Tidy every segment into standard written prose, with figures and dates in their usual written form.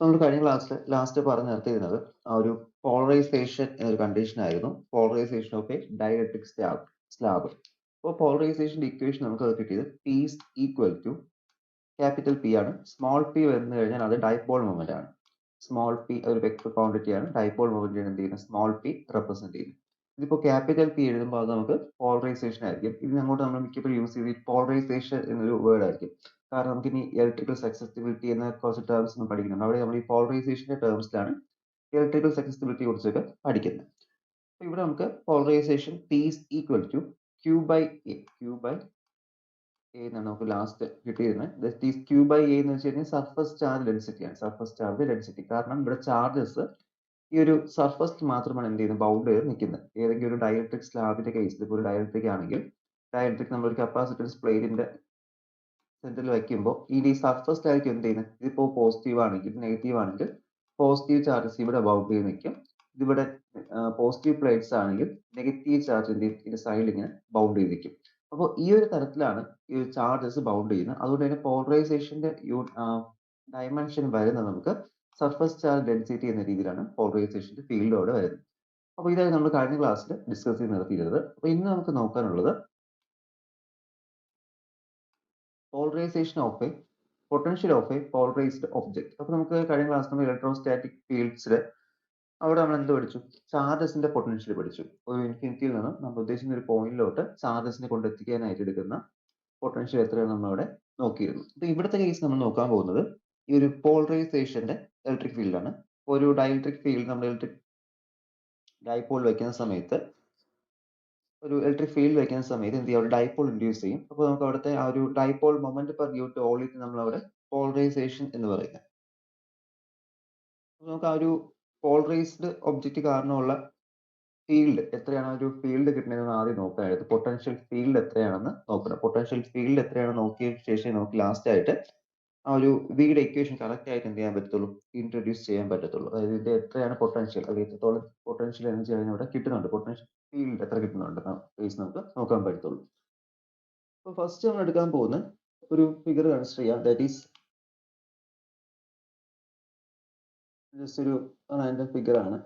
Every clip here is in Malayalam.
നമ്മൾ കഴിഞ്ഞ ക്ലാസ്സിൽ ലാസ്റ്റ് പറഞ്ഞു നിർത്തിയിരുന്നത് ആ ഒരു പോളറൈസേഷൻ എന്നൊരു കണ്ടീഷൻ ആയിരുന്നു. Polarisation of a dielectric slab. അപ്പോൾ പോളറൈസേഷന്റെ ഇക്വേഷൻ നമുക്ക് അത് കിട്ടിയത് P is equal to capital P ആണ്. സ്മോൾ p വന്നു കഴിഞ്ഞാൽ അത് ഡൈപോൾ മൊമെന്റ് ആണ്. സ്മോൾ p ഒരു വെക്ടർ ക്വാണ്ടിറ്റി ആണ്. ഡൈപോൾ മൊമെന്റ് എന്ത് ചെയ്യുന്നത് സ്മോൾ p റെപ്രസെന്റ് ചെയ്യുന്നത്. ഇതിപ്പോ ക്യാപിറ്റൽ P എഴുതുമ്പോൾ അത് നമുക്ക് പോളറൈസേഷൻ ആയിരിക്കും. ഇതിന് അങ്ങോട്ട് നമ്മൾ മിക്കപ്പോഴും യൂസ് ചെയ്ത് പോളറൈസേഷൻ എന്നൊരു വേർഡ് ആയിരിക്കും. കാരണം നമുക്ക് ഇനി ഇലക്ട്രിക്കൽ സക്സസിബിലിറ്റി എന്ന കുറച്ച് ടേംസ് ഒന്നും പഠിക്കണം. അവിടെ നമ്മൾ ഈ പോളറൈസേഷന്റെ ടേംസിലാണ് ഇലക്ട്രിക്കൽ സക്സസിബിലിറ്റിയെ കുറിച്ചൊക്കെ പഠിക്കുന്നത്. അപ്പൊ ഇവിടെ നമുക്ക് polarization P is equal to Q by A. A എന്നാണ് നമുക്ക് ലാസ്റ്റ് കിട്ടിയിരുന്നത്. That is Q by A എന്ന് വെച്ച് കഴിഞ്ഞാൽ സർഫസ് ചാർജ് ഡെൻസിറ്റി ആണ്. സർഫസ് ചാർജ് ഡെൻസിറ്റി കാരണം ഇവിടെ ചാർജസ് ഈ ഒരു സർഫസ് മാത്രമാണ് എന്ത് ചെയ്യുന്നത് ബൗണ്ട് ചെയ്ത് നിൽക്കുന്നത്. ഏതെങ്കിലും ഒരു ഡയലക്ട്രിക് സ്ലാബിന്റെ കേസിൽ ഇപ്പോൾ ഒരു ഡയലക്ട്രിക് ആണെങ്കിൽ ഡയലക്ട്രിക് നമ്മൾ ഒരു കപ്പാസിറ്റൻസ് പ്ലേറ്റിന്റെ സെന്ററിൽ വയ്ക്കുമ്പോൾ ഈ സർഫസിലായിരിക്കും എന്ത് ചെയ്യുന്നത്. ഇതിപ്പോ പോസിറ്റീവ് ആണെങ്കിൽ നെഗറ്റീവ് ആണെങ്കിൽ പോസിറ്റീവ് ചാർജസ് ഇവിടെ ബൗണ്ട് ചെയ്ത് നിൽക്കും. ഇതിവിടെ പോസിറ്റീവ് പ്ലേറ്റ്സ് ആണെങ്കിൽ നെഗറ്റീവ് ചാർജ് എന്ത് ചെയ്യും ഇതിന്റെ സൈഡിൽ ഇങ്ങനെ ബൗണ്ട് ചെയ്ത് നിൽക്കും. അപ്പോൾ ഈ ഒരു തരത്തിലാണ് ഈ ചാർജസ് ബൗണ്ട് ചെയ്യുന്നത്. അതുകൊണ്ട് തന്നെ പോളറൈസേഷന്റെ ഡയമെൻഷൻ വരുന്നത് നമുക്ക് സർഫസ് ചാർജ് ഡെൻസിറ്റി എന്ന രീതിയിലാണ് പോളറൈസേഷന്റെ ഫീൽഡോടെ വരുന്നത്. അപ്പോൾ ഇതായിരുന്നു നമ്മൾ കഴിഞ്ഞ ക്ലാസ്സിൽ ഡിസ്കസ് ചെയ്ത് നിർത്തിയിരുന്നത്. അപ്പോൾ ഇന്ന് നമുക്ക് നോക്കാനുള്ളത് polarization of a potential of a polarized object. അപ്പോൾ നമുക്ക് കഴിഞ്ഞ ക്ലാസ്സിൽ നമ്മൾ ഇലക്ട്രോസ്റ്റാറ്റിക് ഫീൽഡ്സിൽ അവിടെ നമ്മൾ എന്ത് പഠിച്ചു? ചാർജസിന്റെ പൊട്ടൻഷ്യൽ പഠിച്ചു. ഒരു ഇൻഫിനിറ്റിയിൽ നിന്ന് നമ്മൾ ഉദ്ദേശിക്കുന്ന ഒരു പോയിന്റിലോട്ട് ചാർജസിനെ കൊണ്ടെത്തിക്കാനായിട്ട് എടുക്കുന്ന പൊട്ടൻഷ്യൽ എത്രയാണ് നമ്മൾ അവിടെ നോക്കിയിരുന്നു. അപ്പൊ ഇവിടുത്തെ കേസ് നമ്മൾ നോക്കാൻ പോകുന്നത് ഈ ഒരു പോളറൈസേഷന്റെ ഇലക്ട്രിക് ഫീൽഡാണ്. ഒരു ഡയലക്ട്രിക് ഫീൽഡ് നമ്മൾ ഇലക്ട്രിക് ഡൈപോൾ വയ്ക്കുന്ന സമയത്ത് ഒരു ഇലക്ട്രിക് ഫീൽഡ് വയ്ക്കുന്ന സമയത്ത് എന്ത് ചെയ്യും അവിടെ ഡൈപോൾ ഇൻഡ്യൂസ് ചെയ്യും. അപ്പോൾ നമുക്ക് അവിടുത്തെ ആ ഒരു ഡൈപോൾ മൊമെന്റ് പെർ യൂണിറ്റ് വോളിയത്തിന് നമ്മൾ അവിടെ പോളറൈസേഷൻ എന്ന് പറയുന്നത്. നമുക്ക് ആ ഒരു പോളറൈസ്ഡ് ഒബ്ജക്റ്റ് കാരണമുള്ള ഫീൽഡ് എത്രയാണ് ഒരു ഫീൽഡ് കിട്ടുന്നതെന്ന് ആദ്യം നോക്കാനായിട്ട് പൊട്ടൻഷ്യൽ ഫീൽഡ് എത്രയാണെന്ന് നോക്കണം. പൊട്ടൻഷ്യൽ ഫീൽഡ് എത്രയാണെന്ന് നോക്കിയ ശേഷം നമുക്ക് ലാസ്റ്റ് ആയിട്ട് ആ ഒരു വിയുടെ ഇക്വേഷൻ കറക്റ്റ് ആയിട്ട് എന്ത് ചെയ്യാൻ പറ്റത്തുള്ളൂ ഇൻട്രൊഡ്യൂസ് ചെയ്യാൻ പറ്റത്തുള്ളൂ. അതായത് ഇതിന്റെ എത്രയാണ് പൊട്ടൻഷ്യൽ അല്ലെങ്കിൽ എത്രത്തോളം പൊട്ടൻഷ്യൽ എനർജി അതിനവിടെ കിട്ടുന്നുണ്ട്, പൊട്ടൻഷ്യൽ ഫീൽഡ് എത്ര കിട്ടുന്നുണ്ട് കേസ് നമുക്ക് നോക്കാൻ പറ്റത്തുള്ളൂ. അപ്പോൾ ഫസ്റ്റ് നമ്മൾ എടുക്കാൻ പോകുന്ന ഒരു ഫിഗർ കൺസിഡർ ചെയ്യാം. ദാറ്റ് ഈസ് ജസ്റ്റ് ഒരു റാൻഡം ഫിഗർ ആണ്.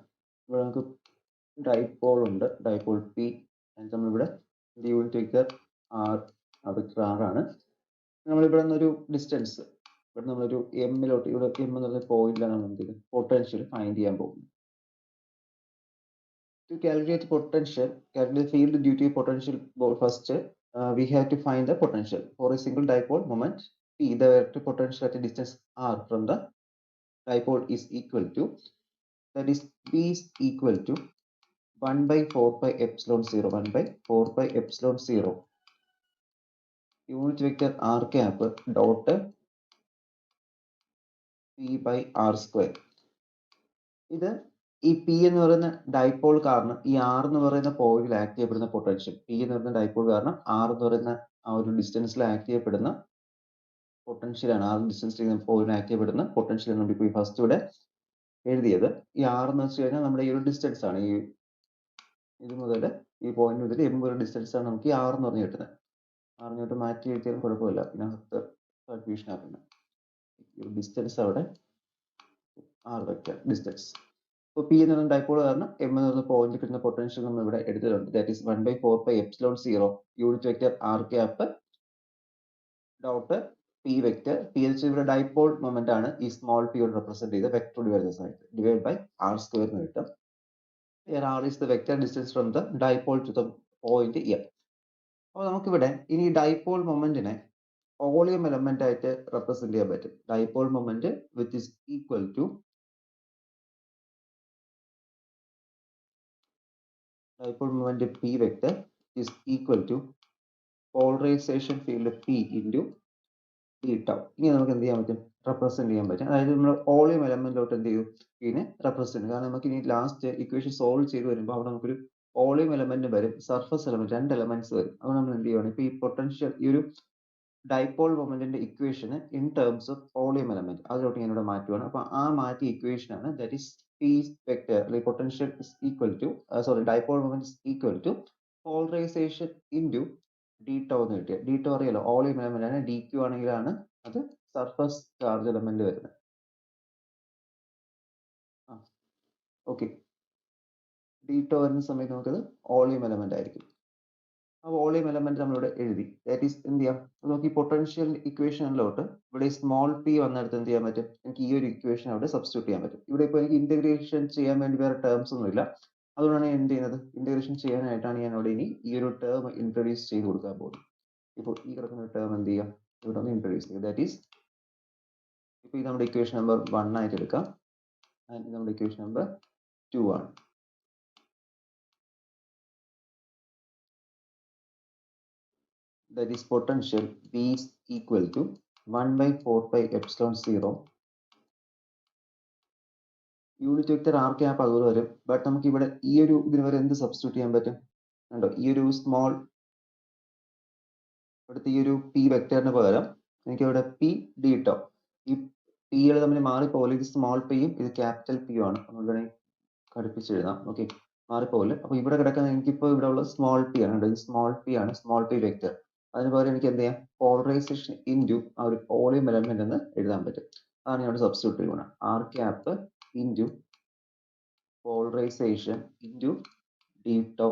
ഇവിടെ നമുക്ക് ഡൈപോൾ ഉണ്ട്, ഡൈപോൾ പി. നമ്മളിവിടെ unit vector R vector R ആണ്. നമ്മളിവിടെ നിന്നൊരു ഡിസ്റ്റൻസ് ഇവിടെ നമ്മളൊരു എമ്മിലോട്ട് ഇവിടെ എം എന്നുള്ള പോയിന്റിലാണ് നമ്മൾ എന്ത് ചെയ്യുന്നത് പൊട്ടൻഷ്യൽ ഫൈൻഡ് ചെയ്യാൻ പോകുന്നത്. To calculate potential, calculate field due to potential first, we have to find the potential for a single dipole moment P. The vector potential at a distance r from the dipole is equal to, that is P is equal to 1 by 4 pi epsilon 0, 1 by 4 pi epsilon 0 unit vector r cap dot P by r square. ഇത് ഈ പി എന്ന് പറയുന്ന ഡൈപോൾ കാരണം ഈ ആർ എന്ന് പറയുന്ന പോയിന്റിൽ ആക്ട് ചെയ്യപ്പെടുന്ന പൊട്ടൻഷ്യൽ, പി എന്ന് പറയുന്ന ഡൈപോൾ കാരണം ആർ എന്ന് പറയുന്ന ആ ഒരു ഡിസ്റ്റൻസിൽ ആക്ട് ചെയ്യപ്പെടുന്ന പൊട്ടൻഷ്യലാണ്. ആർ ഡിസ്റ്റൻസിൽ പോയിന്റ് ആക്ട് ചെയ്യപ്പെടുന്ന പൊട്ടൻഷ്യൽ നമ്മൾ ഇപ്പോൾ ഈ ഫസ്റ്റ് ഇവിടെ എഴുതിയത്. ഈ ആർ എന്ന് വെച്ച് കഴിഞ്ഞാൽ നമ്മുടെ ഈ ഒരു ഡിസ്റ്റൻസ് ആണ്. ഈ ഇത് മുതൽ ഈ പോയിന്റ് മുതൽ എം വരെ ഡിസ്റ്റൻസ് ആണ് നമുക്ക് ഈ ആർ എന്ന് പറഞ്ഞ് കിട്ടുന്നത്. ആറിനോട്ട് മാറ്റി എഴുതിയാലും കുഴപ്പമില്ല, ഇതിനകത്ത് കൺഫ്യൂഷൻ ആക്കുന്നത്. ഈ ഒരു ഡിസ്റ്റൻസ് അവിടെ ആർ വെക്ടർ ഡിസ്റ്റൻസ്. അപ്പോൾ പി എന്ന് പറയുന്ന ഡൈപോൾ കാരണം എം എന്ന് പറയുന്ന പോയിന്റ് കിട്ടുന്ന പൊട്ടൻഷ്യൽ നമ്മൾ ഇവിടെ എടുത്തിട്ടുണ്ട്. That is 1 by 4 pi epsilon 0 unit vector R cap dot P vector. P എന്ന് വെച്ചാൽ ഇവിടെ ഡൈപോൾ മൊമെന്റ് ആണ് ഈ സ്മോൾ പി കൊണ്ട് റെപ്രസെന്റ് ചെയ്ത് വെക്ടർ വരുന്ന സമയത്ത് ഡിവൈഡ് ബൈ ആർ സ്ക്വയർ എന്ന് കിട്ടും. R is the vector distance from the dipole to the point M. അപ്പോൾ നമുക്കിവിടെ ഇനി ഡൈപോൾ മൊമെന്റിനെ വോളിയം എലമെന്റ് ആയിട്ട് റെപ്രസെന്റ് ചെയ്യാൻ പറ്റും. Dipole moment which is equal to dipole moment P vector is equal to polarization field P into d tau. ഇനി നമുക്ക് എന്ത് ചെയ്യാൻ പറ്റും റെപ്രസെന്റ് ചെയ്യാൻ പറ്റും. അതായത് നമ്മൾ വോളിയം എലമെന്റിലോട്ട് എന്ത് ചെയ്യും ഇതിനെ റെപ്രസെന്റ്. കാരണം നമുക്ക് ഇനി ലാസ്റ്റ് ഇക്വേഷൻ സോൾവ് ചെയ്ത് വരുമ്പോൾ അവിടെ നമുക്കൊരു വോളിയം എലമെന്റ് വരും, സർഫസ് എലമെന്റ്, രണ്ട് എലമെന്റ്സ് വരും. അത് നമ്മൾ എന്ത് ചെയ്യുകയാണ് ഇപ്പൊ ഈ പൊട്ടൻഷ്യൽ ഈ ഒരു ഡൈപോൾ മൊമെന്റിന്റെ ഇക്വേഷന് in terms of volume element അതിലോട്ട് ഞാൻ ഇവിടെ മാറ്റുകയാണ്. അപ്പൊ ആ മാറ്റിയ ഇക്വേഷൻ ആണ് ദാറ്റ് ഈസ് P vector അല്ലെങ്കിൽ potential is equal to dipole moment is equal to polarization into D tau എന്ന് കിട്ടിയ. ഡി ടോ അറിയാലോ വോളിയം എലമെന്റ് ആണ്, ഡി ക്യു ആണെങ്കിലാണ് അത് സർഫസ് ചാർജ് എലമെന്റ് വരുന്നത്. ഓക്കെ, ഡീറ്റോ വരുന്ന സമയത്ത് നമുക്കത് വോളിയം എലമെന്റ് ആയിരിക്കും. ആ വോളിയം എലമെന്റ് നമ്മളിവിടെ എഴുതി. ദാറ്റ് ഈസ് എന്ത് ചെയ്യാം, നമുക്ക് ഈ പൊട്ടൻഷ്യൽ ഇക്വേഷനിലോട്ട് ഇവിടെ സ്മോൾ പി വന്നിടത്ത് എന്ത് ചെയ്യാൻ പറ്റും, എനിക്ക് ഈ ഒരു ഇക്വേഷൻ അവിടെ സബ്സ്റ്റിറ്റ്യൂട്ട് ചെയ്യാൻ പറ്റും. ഇവിടെ ഇപ്പോൾ എനിക്ക് ഇന്റഗ്രേഷൻ ചെയ്യാൻ വേണ്ടി വേറെ ടേംസ് ഒന്നുമില്ല. അതുകൊണ്ടാണ് ഞാൻ എന്ത് ചെയ്യുന്നത്, ഇന്റഗ്രേഷൻ ചെയ്യാനായിട്ടാണ് ഞാൻ അവിടെ ഇനി ഈ ഒരു ടേം ഇൻട്രൊഡ്യൂസ് ചെയ്ത് കൊടുക്കാൻ പോകുന്നത്. ഇപ്പോൾ ഈ കിടക്കുന്ന ടേം എന്ത് ചെയ്യാം, ഇവിടെ ഒന്ന് ഇൻട്രൊഡ്യൂസ് ചെയ്യുക. ദാറ്റ് ഈസ് ഇപ്പോൾ ഇത് നമ്മുടെ ഇക്വേഷൻ നമ്പർ 1 ആയിട്ട് എടുക്കാം, ആൻഡ് ഇത് നമ്മുടെ ഇക്വേഷൻ നമ്പർ 2 ആണ്. That is potential V is equal to 1 by 4 pi epsilon 0. Unit vector R cap അതുപോലെ വരും. ബട്ട് നമുക്ക് ഇവിടെ ഈ ഒരു ഇതിന് വരെ എന്ത് സബ്സ്റ്റിറ്റ്യൂട്ട് ചെയ്യാൻ പറ്റും കണ്ടോ, ഈ ഒരു സ്മോൾ ഇവിടുത്തെ ഈ ഒരു പി വെക്ടറിന് പകരം എനിക്ക് ഇവിടെ പി ഡി ട്ടോ, ഈ പികൾ തമ്മിൽ മാറിപ്പോലെ ഇത് സ്മോൾ പിയും ഇത് ക്യാപിറ്റൽ പിയും ആണ്. നമ്മൾ ഘടിപ്പിച്ച് എഴുതാം. ഓക്കെ, മാറിപ്പോലെ. അപ്പൊ ഇവിടെ കിടക്കുന്ന എനിക്കിപ്പോൾ ഇവിടെ ഉള്ള സ്മോൾ പി ആണ്, ഇത് സ്മോൾ പി ആണ്, സ്മോൾ പി വെക്ടർ. അതിന് പകരം എനിക്ക് എന്ത് ചെയ്യാം, പോളറൈസേഷൻ ഇൻറ്റു ആ ഒരു വോളിയം എലമെന്റ് എന്ന് എഴുതാൻ പറ്റും. അതാണ് ഇവിടെ സബ്സ്റ്റിറ്റ്യൂട്ട് ചെയ്യുന്നത്. R cap into polarisation into D tau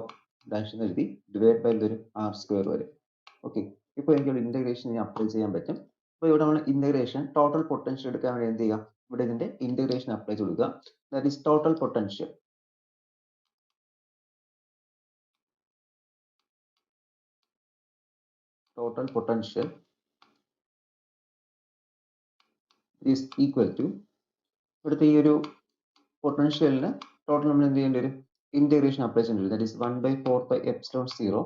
dash എന്ന് എഴുതി ഡിവൈഡ് ബൈ ഒരു ആർ സ്ക്വയർ വരും. ഓക്കെ, ഇപ്പോൾ എനിക്ക് ഇവിടെ ഇന്റഗ്രേഷൻ അപ്ലൈ ചെയ്യാൻ പറ്റും. അപ്പോൾ ഇവിടെ നമ്മൾ ഇന്റഗ്രേഷൻ ടോട്ടൽ പൊട്ടൻഷ്യൽ എടുക്കാൻ വേണ്ടി എന്ത് ചെയ്യാം, ഇവിടെ ഇതിന്റെ ഇന്റഗ്രേഷൻ അപ്ലൈ കൊടുക്കുക. That is total potential. Total potential is equal to ഇവിടുത്തെ ഈ ഒരു പൊട്ടൻഷ്യലിന് ടോട്ടൽ നമ്മൾ എന്ത് ചെയ്യേണ്ടി വരും, ഇന്റഗ്രേഷൻ അപ്ലൈ ചെയ്യേണ്ടി വരും. That is 1 by 4 pi epsilon 0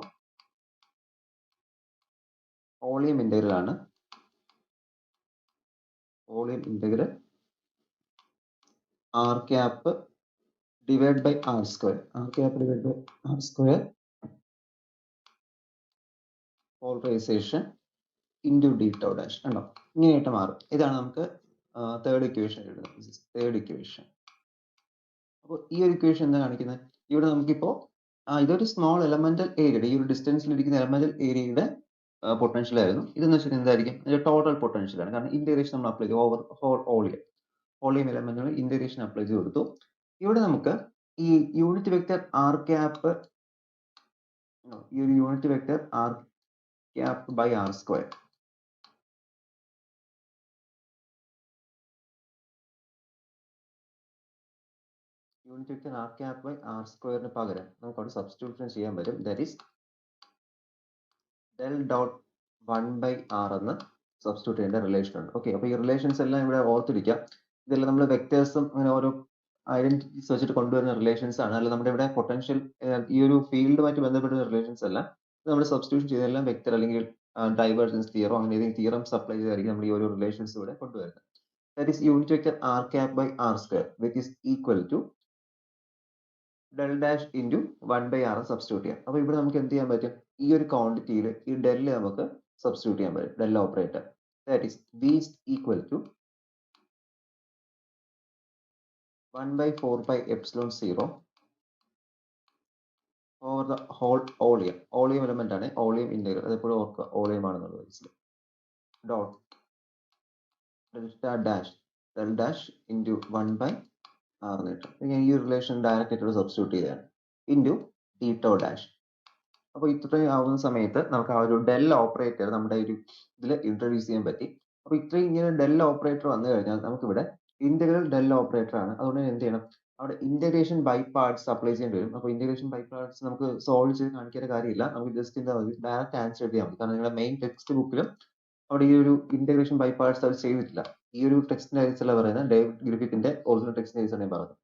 volume integral ആണ്. Volume integral r cap divide by R square, r cap divide by R square polarization into D tau dash. കണ്ടോ, ഇങ്ങനെയായിട്ട് മാറും. ഇതാണ് നമുക്ക് തേർഡ് ഇക്വേഷൻ എഴുതുന്നത്. Third equation. അപ്പോൾ ഈ ഒരു ഇക്വേഷൻ എന്താ കാണിക്കുന്നത്, ഇവിടെ നമുക്കിപ്പോ ഇതൊരു സ്മോൾ എലമെന്റൽ ഏരിയയുടെ ഈ ഒരു ഡിസ്റ്റൻസിൽ ഇരിക്കുന്ന എലമെന്റൽ ഏരിയയുടെ പൊട്ടൻഷ്യൽ ആയിരുന്നു. ഇതെന്ന് വെച്ചാൽ എന്തായിരിക്കും, ടോട്ടൽ പൊട്ടൻഷ്യൽ ആണ്. കാരണം ഇന്റഗ്രേഷൻ നമ്മൾ അപ്ലൈ ചെയ്തു ഓവർ ഹോൾ വോളിയം എലമെന്റിന് ഇന്റഗ്രേഷൻ അപ്ലൈ ചെയ്ത് കൊടുത്തു. ഇവിടെ നമുക്ക് ഈ യൂണിറ്റ് വെക്ടർ ആർ ക്യാപ്പ്, ഈ ഒരു unit vector R cap by R square, unit vector R cap by r സ്ക്വയറിന് പകരം നമുക്ക് അവിടെ സബ്സ്റ്റിറ്റ്യൂഷൻ ചെയ്യാൻ പറ്റും. That is del dot 1 by r എന്ന് സബ്സ്റ്റിറ്റ്യൂട്ട് ചെയ്യേണ്ട റിലേഷൻ ഉണ്ട്. ഓക്കെ, അപ്പോൾ ഈ റിലേഷൻസ് എല്ലാം ഇവിടെ ഓർത്തിരിക്കാം. ഇതെല്ലാം നമ്മൾ വെക്ടേഴ്സും അങ്ങനെ ഓരോ ഐഡന്റിറ്റീസ് വെച്ചിട്ട് കൊണ്ടുവരുന്ന റിലേഷൻസ് ആണ്. അല്ല നമ്മുടെ ഇവിടെ പൊട്ടൻഷ്യൽ ഈ ഒരു ഫീൽഡുമായിട്ട് ബന്ധപ്പെട്ട റിലേഷൻസ് അല്ല. നമ്മൾ സബ്സ്റ്റിറ്റ്യൂഷൻ ചെയ്തെല്ലാം വെക്ടർ അല്ലെങ്കിൽ ഡൈവേർജൻസ് തിയറോ അങ്ങനെ ഏതെങ്കിലും തിയറംസ് അപ്ലൈ ചെയ്തായിരിക്കും നമ്മൾ ഈ ഓരോ റിലേഷൻസ് ഇവിടെ കൊണ്ടുവരുന്നത്. That is unit vector R cap by R square which is equal to del dash into 1 by r substitute ചെയ്യാം. അപ്പോൾ ഇവിടെ നമുക്ക് എന്ത് ചെയ്യാൻ പറ്റും, ഈ ഒരു ക്വാണ്ടിറ്റിയിൽ ഈ ഡെല്ല് നമുക്ക് സബ്സ്റ്റിറ്റ്യൂട്ട് ചെയ്യാൻ പറ്റും, del operator. That is v is equal to 1 by 4 pi epsilon 0 over the whole volume. Volume element ആണ്, വോളിയം ഇന്റഗ്രൽ. അതെപ്പോഴും ഓർക്കുക, വോളിയം ആണെന്നുള്ളത് മനസ്സിലായി. Dot delta dash del dash into 1 by r എന്ന് കിട്ടും. ഞാൻ ഈ റിലേഷൻ ഡയറക്റ്റ് ആയിട്ട് സബ്സ്റ്റിറ്റ്യൂട്ട് ചെയ്തതാണ് ഇൻറ്റു ഡി ടോ ഡാഷ്. അപ്പോൾ ഇത്രയും ആവുന്ന സമയത്ത് നമുക്ക് ആ ഒരു ഡെൽ ഓപ്പറേറ്റർ നമ്മുടെ ഒരു ഇതിൽ ഇൻട്രൊഡ്യൂസ് ചെയ്യാൻ പറ്റി. അപ്പോൾ ഇത്രയും ഇങ്ങനെ ഡെൽ ഓപ്പറേറ്റർ വന്നു കഴിഞ്ഞാൽ നമുക്കിവിടെ ഇന്റഗ്രൽ ഡെൽ ഓപ്പറേറ്റർ ആണ്. അതുകൊണ്ട് തന്നെ എന്ത് ചെയ്യണം, അവിടെ ഇന്റഗ്രേഷൻ ബൈ പാർട്സ് അപ്ലൈ ചെയ്യേണ്ടി വരും. അപ്പോൾ ഇന്റഗ്രേഷൻ ബൈ പാർട്സ് നമുക്ക് സോൾവ് ചെയ്ത് കാണിക്കേണ്ട കാര്യമില്ല, നമുക്ക് ജസ്റ്റ് എന്താ മതി, ഡയറക്റ്റ് ആൻസർ എഴുതിയാൽ മതി. കാരണം നിങ്ങളുടെ മെയിൻ ടെക്സ്റ്റ് ബുക്കിലും അവിടെ ഈ ഒരു ഇന്റഗ്രേഷൻ ബൈ പാർട്സ് അത് ചെയ്തിട്ടില്ല. ഈ ഒരു ടെക്സ്റ്റിന്റെ കേസല്ല പറയുന്നത്, ഡേവിഡ് ഗ്രിഫിത്തിന്റെ ഒറിജിനൽ ടെക്സ്റ്റിന്റെ കേസാണ് ഞാൻ പറഞ്ഞത്.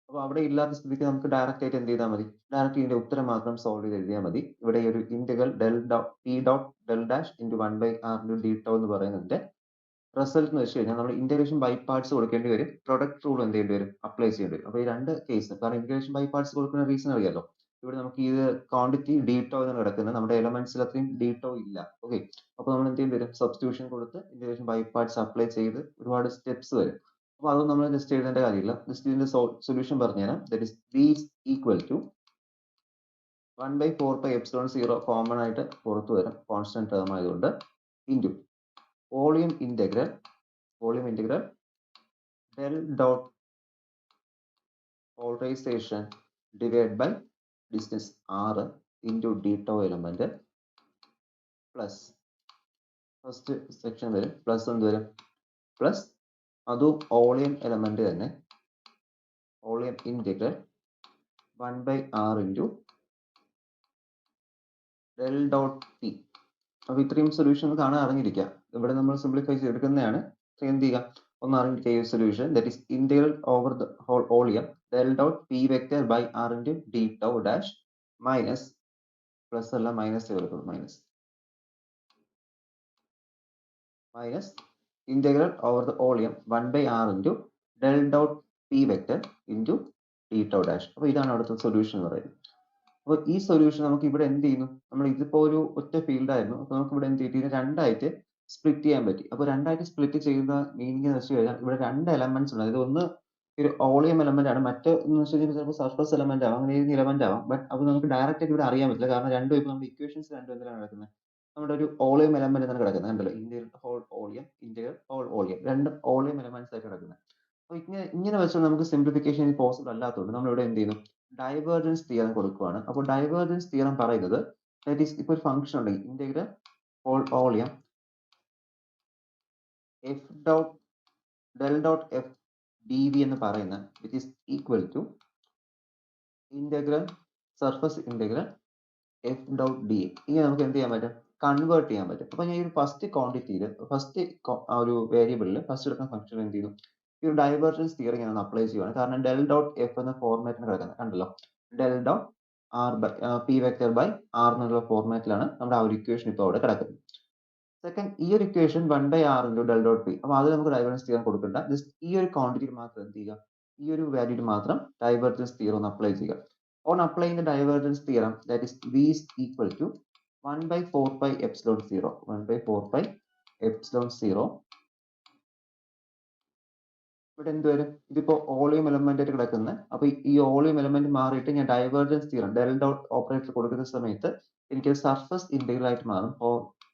അപ്പോൾ അവിടെ ഇല്ലാത്ത സ്ഥിതിക്ക് നമുക്ക് ഡയറക്റ്റ് ആയിട്ട് എന്ത് ചെയ്താൽ മതി, ഡയറക്റ്റ് ഇതിന്റെ ഉത്തരം മാത്രം സോൾവ് ചെയ്ത് എഴുതിയാൽ മതി. ഇവിടെ ഈ ഒരു integral del p dot del dash into 1 by r into D tau എന്ന് പറയുന്നതിന്റെ റിസൾട്ട് എന്ന് വെച്ച് കഴിഞ്ഞാൽ നമ്മൾ ഇന്റഗ്രേഷൻ ബൈ പാർട്സ് കൊടുക്കേണ്ടി വരും, പ്രൊഡക്റ്റ് റൂൾ എന്ത് ചെയ്യേണ്ടി വരും, അപ്ലൈ ചെയ്യേണ്ടി വരും. അപ്പോൾ ഈ രണ്ട് കേസ്, കാരണം ഇന്റഗ്രേഷൻ ബൈ പാർട്സ് കൊടുക്കുന്ന റീസൺ അറിയാലോ, ഇവിടെ നമുക്ക് ഈ ക്വാണ്ടിറ്റി ഡി ടോ എന്നാണ് കിടക്കുന്നത്, നമ്മുടെ എലമെന്റ്സിൽ അത്രയും ഡി ടോ ഇല്ല. ഓക്കെ, അപ്പോൾ നമ്മൾ എന്ത് ചെയ്യേണ്ടി വരും, സബ്സ്റ്റിറ്റ്യൂഷൻ കൊടുത്ത് ഇന്റഗ്രേഷൻ ബൈ പാർട്സ് അപ്ലൈ ചെയ്ത് ഒരുപാട് സ്റ്റെപ്സ് വരും. അപ്പോൾ അതൊന്നും നമ്മൾ ജസ്റ്റ് എഴുതേണ്ട കാര്യമില്ല, ജസ്റ്റ് ഇതിന്റെ സൊല്യൂഷൻ പറഞ്ഞുതരാം. That is v is equal to 1 by 4 pi epsilon 0 common ആയിട്ട് പുറത്തു വരും, കോൺസ്റ്റന്റ് ടേം ആയതുകൊണ്ട്, into volume integral del dot polarization divide by distance r into d tau element plus first section വരും പ്ലസ് എന്ത് വരും പ്ലസ് അതും വോളിയം എലമെന്റ് തന്നെ volume integral 1/r into del dot p. അപ്പൊ ഇത്രയും സൊല്യൂഷൻ കാണാൻ അറിഞ്ഞിരിക്കുക. ഇവിടെ നമ്മൾ സിംപ്ലിഫൈ ചെയ്തെടുക്കുന്നതാണ്. എന്ത് ചെയ്യുക, ഒന്ന് അറിഞ്ഞിരിക്കുക ഈ solution that is integral over the whole volume del dot P vector by r into d tau dash minus plus അല്ല മൈനസ് കൊടുക്കും minus integral over the volume 1/r into del dot P vector into d tau dash. അപ്പൊ ഇതാണ് അവിടുത്തെ സൊല്യൂഷൻ എന്ന് പറയുന്നത്. അപ്പോൾ ഈ സൊല്യൂഷൻ നമുക്ക് ഇവിടെ എന്ത് ചെയ്യുന്നു, നമ്മൾ ഇതിപ്പോ ഒരു ഒറ്റ ഫീൽഡ് ആയിരുന്നു. അപ്പൊ നമുക്ക് ഇവിടെ എന്ത് ചെയ്തു, രണ്ടായിട്ട് സ്പ്ലിറ്റ് ചെയ്യാൻ പറ്റി. അപ്പൊ രണ്ടായിട്ട് സ്പ്ലിറ്റ് ചെയ്യുന്ന മീനിങ് എന്ന് വെച്ച് കഴിഞ്ഞാൽ ഇവിടെ രണ്ട് എലമെന്റ്സ് ഉണ്ട്. അതായത് ഒന്ന് ഒരു വോളിയം എലമെന്റ് ആണ്, മറ്റൊന്ന് വെച്ച് കഴിഞ്ഞാൽ ചിലപ്പോൾ സർഫസ് എലമെന്റ് ആവാം, അങ്ങനെ ഏത് എലമെന്റ് ആവാം. ബട്ട് അത് നമുക്ക് ഡയറക്റ്റ് ആയിട്ട് ഇവിടെ അറിയാൻ പറ്റില്ല. കാരണം രണ്ടും ഇപ്പോൾ നമ്മുടെ ഇക്വേഷൻസ് രണ്ടും എന്തിനാണ് കിടക്കുന്നത്, നമ്മുടെ ഒരു വോളിയം എലമെന്റ് എന്നാണ് കിടക്കുന്നത്. കണ്ടല്ലോ, integral whole volume, integral whole volume, രണ്ട് വോളിയം എലമെന്റ്സ് ആയിട്ട് കിടക്കുന്നത്. അപ്പൊ ഇങ്ങനെ വെച്ചാൽ നമുക്ക് സിംപ്ലിഫിക്കേഷൻ പോസിബിൾ അല്ലാത്തതുകൊണ്ട് നമ്മൾ ഇവിടെ എന്ത് ചെയ്യുന്നു, ഡൈവേർജൻസ് തിയറം കൊടുക്കുകയാണ്. അപ്പോൾ ഡൈവേർജൻസ് തിയറം പറയുന്നത് ദാറ്റ് ഈസ് ഇപ്പോൾ ഒരു ഫംഗ്ഷൻ ഉണ്ടെങ്കിൽ integral whole volume f dot del dot f d v എന്ന് പറയുന്ന which is equal to integral surface integral f dot d a. ഇങ്ങനെ നമുക്ക് എന്ത് ചെയ്യാൻ പറ്റും, കൺവേർട്ട് ചെയ്യാൻ പറ്റും. അപ്പൊ ഞാൻ ഈ ഒരു ഫസ്റ്റ് ക്വാണ്ടിറ്റിയിൽ ഫസ്റ്റ് ഒരു വേരിയബിളിൽ ഫസ്റ്റ് എടുക്കുന്ന ഫംഗ്ഷൻ എന്ത് ചെയ്യുന്നു, ഈ ഒരു ഡൈവേർജൻസ് തിയറി ഞാൻ അപ്ലൈ ചെയ്യുവാണ്. കാരണം ഡെൽ ഡോട്ട് എഫ് എന്ന ഫോർമാറ്റിന് കിടക്കുന്നത് കണ്ടല്ലോ, del dot r by p vector by r എന്നുള്ള ഫോർമാറ്റിലാണ് നമ്മുടെ ആ ഒരു ഇക്വേഷൻ ഇപ്പോൾ അവിടെ കിടക്കുന്നത്. സെക്കൻഡ്, ഈ ഒരു equation 1/r into del dot p. അപ്പൊ അത് നമുക്ക് ഡൈവേർജൻസ് തിയറം കൊടുക്കണ്ട, ജസ്റ്റ് ഈ ഒരു ക്വാണ്ടിറ്റിയിൽ മാത്രം എന്ത് ചെയ്യുക, ഈ ഒരു വാല്യൂയിൽ മാത്രം ഡൈവേർജൻസ് തിയറം ഒന്ന് അപ്ലൈ ചെയ്യുക. On applying the divergence theorem, that is V is equal to 1/4 pi epsilon 0. 1/4 pi epsilon 0. ഇവിടെ എന്ത് വരും, ഇതിപ്പോ വോളിയം എലമെന്റ് ആയിട്ട് കിടക്കുന്നത്. അപ്പൊ ഈ വോളിയം എലമെന്റ് മാറിയിട്ട് ഞാൻ divergence theorem del dot operator കൊടുക്കുന്ന സമയത്ത് എനിക്ക് സർഫസ് ഇന്റഗ്രൽ ആയിട്ട് മാറും.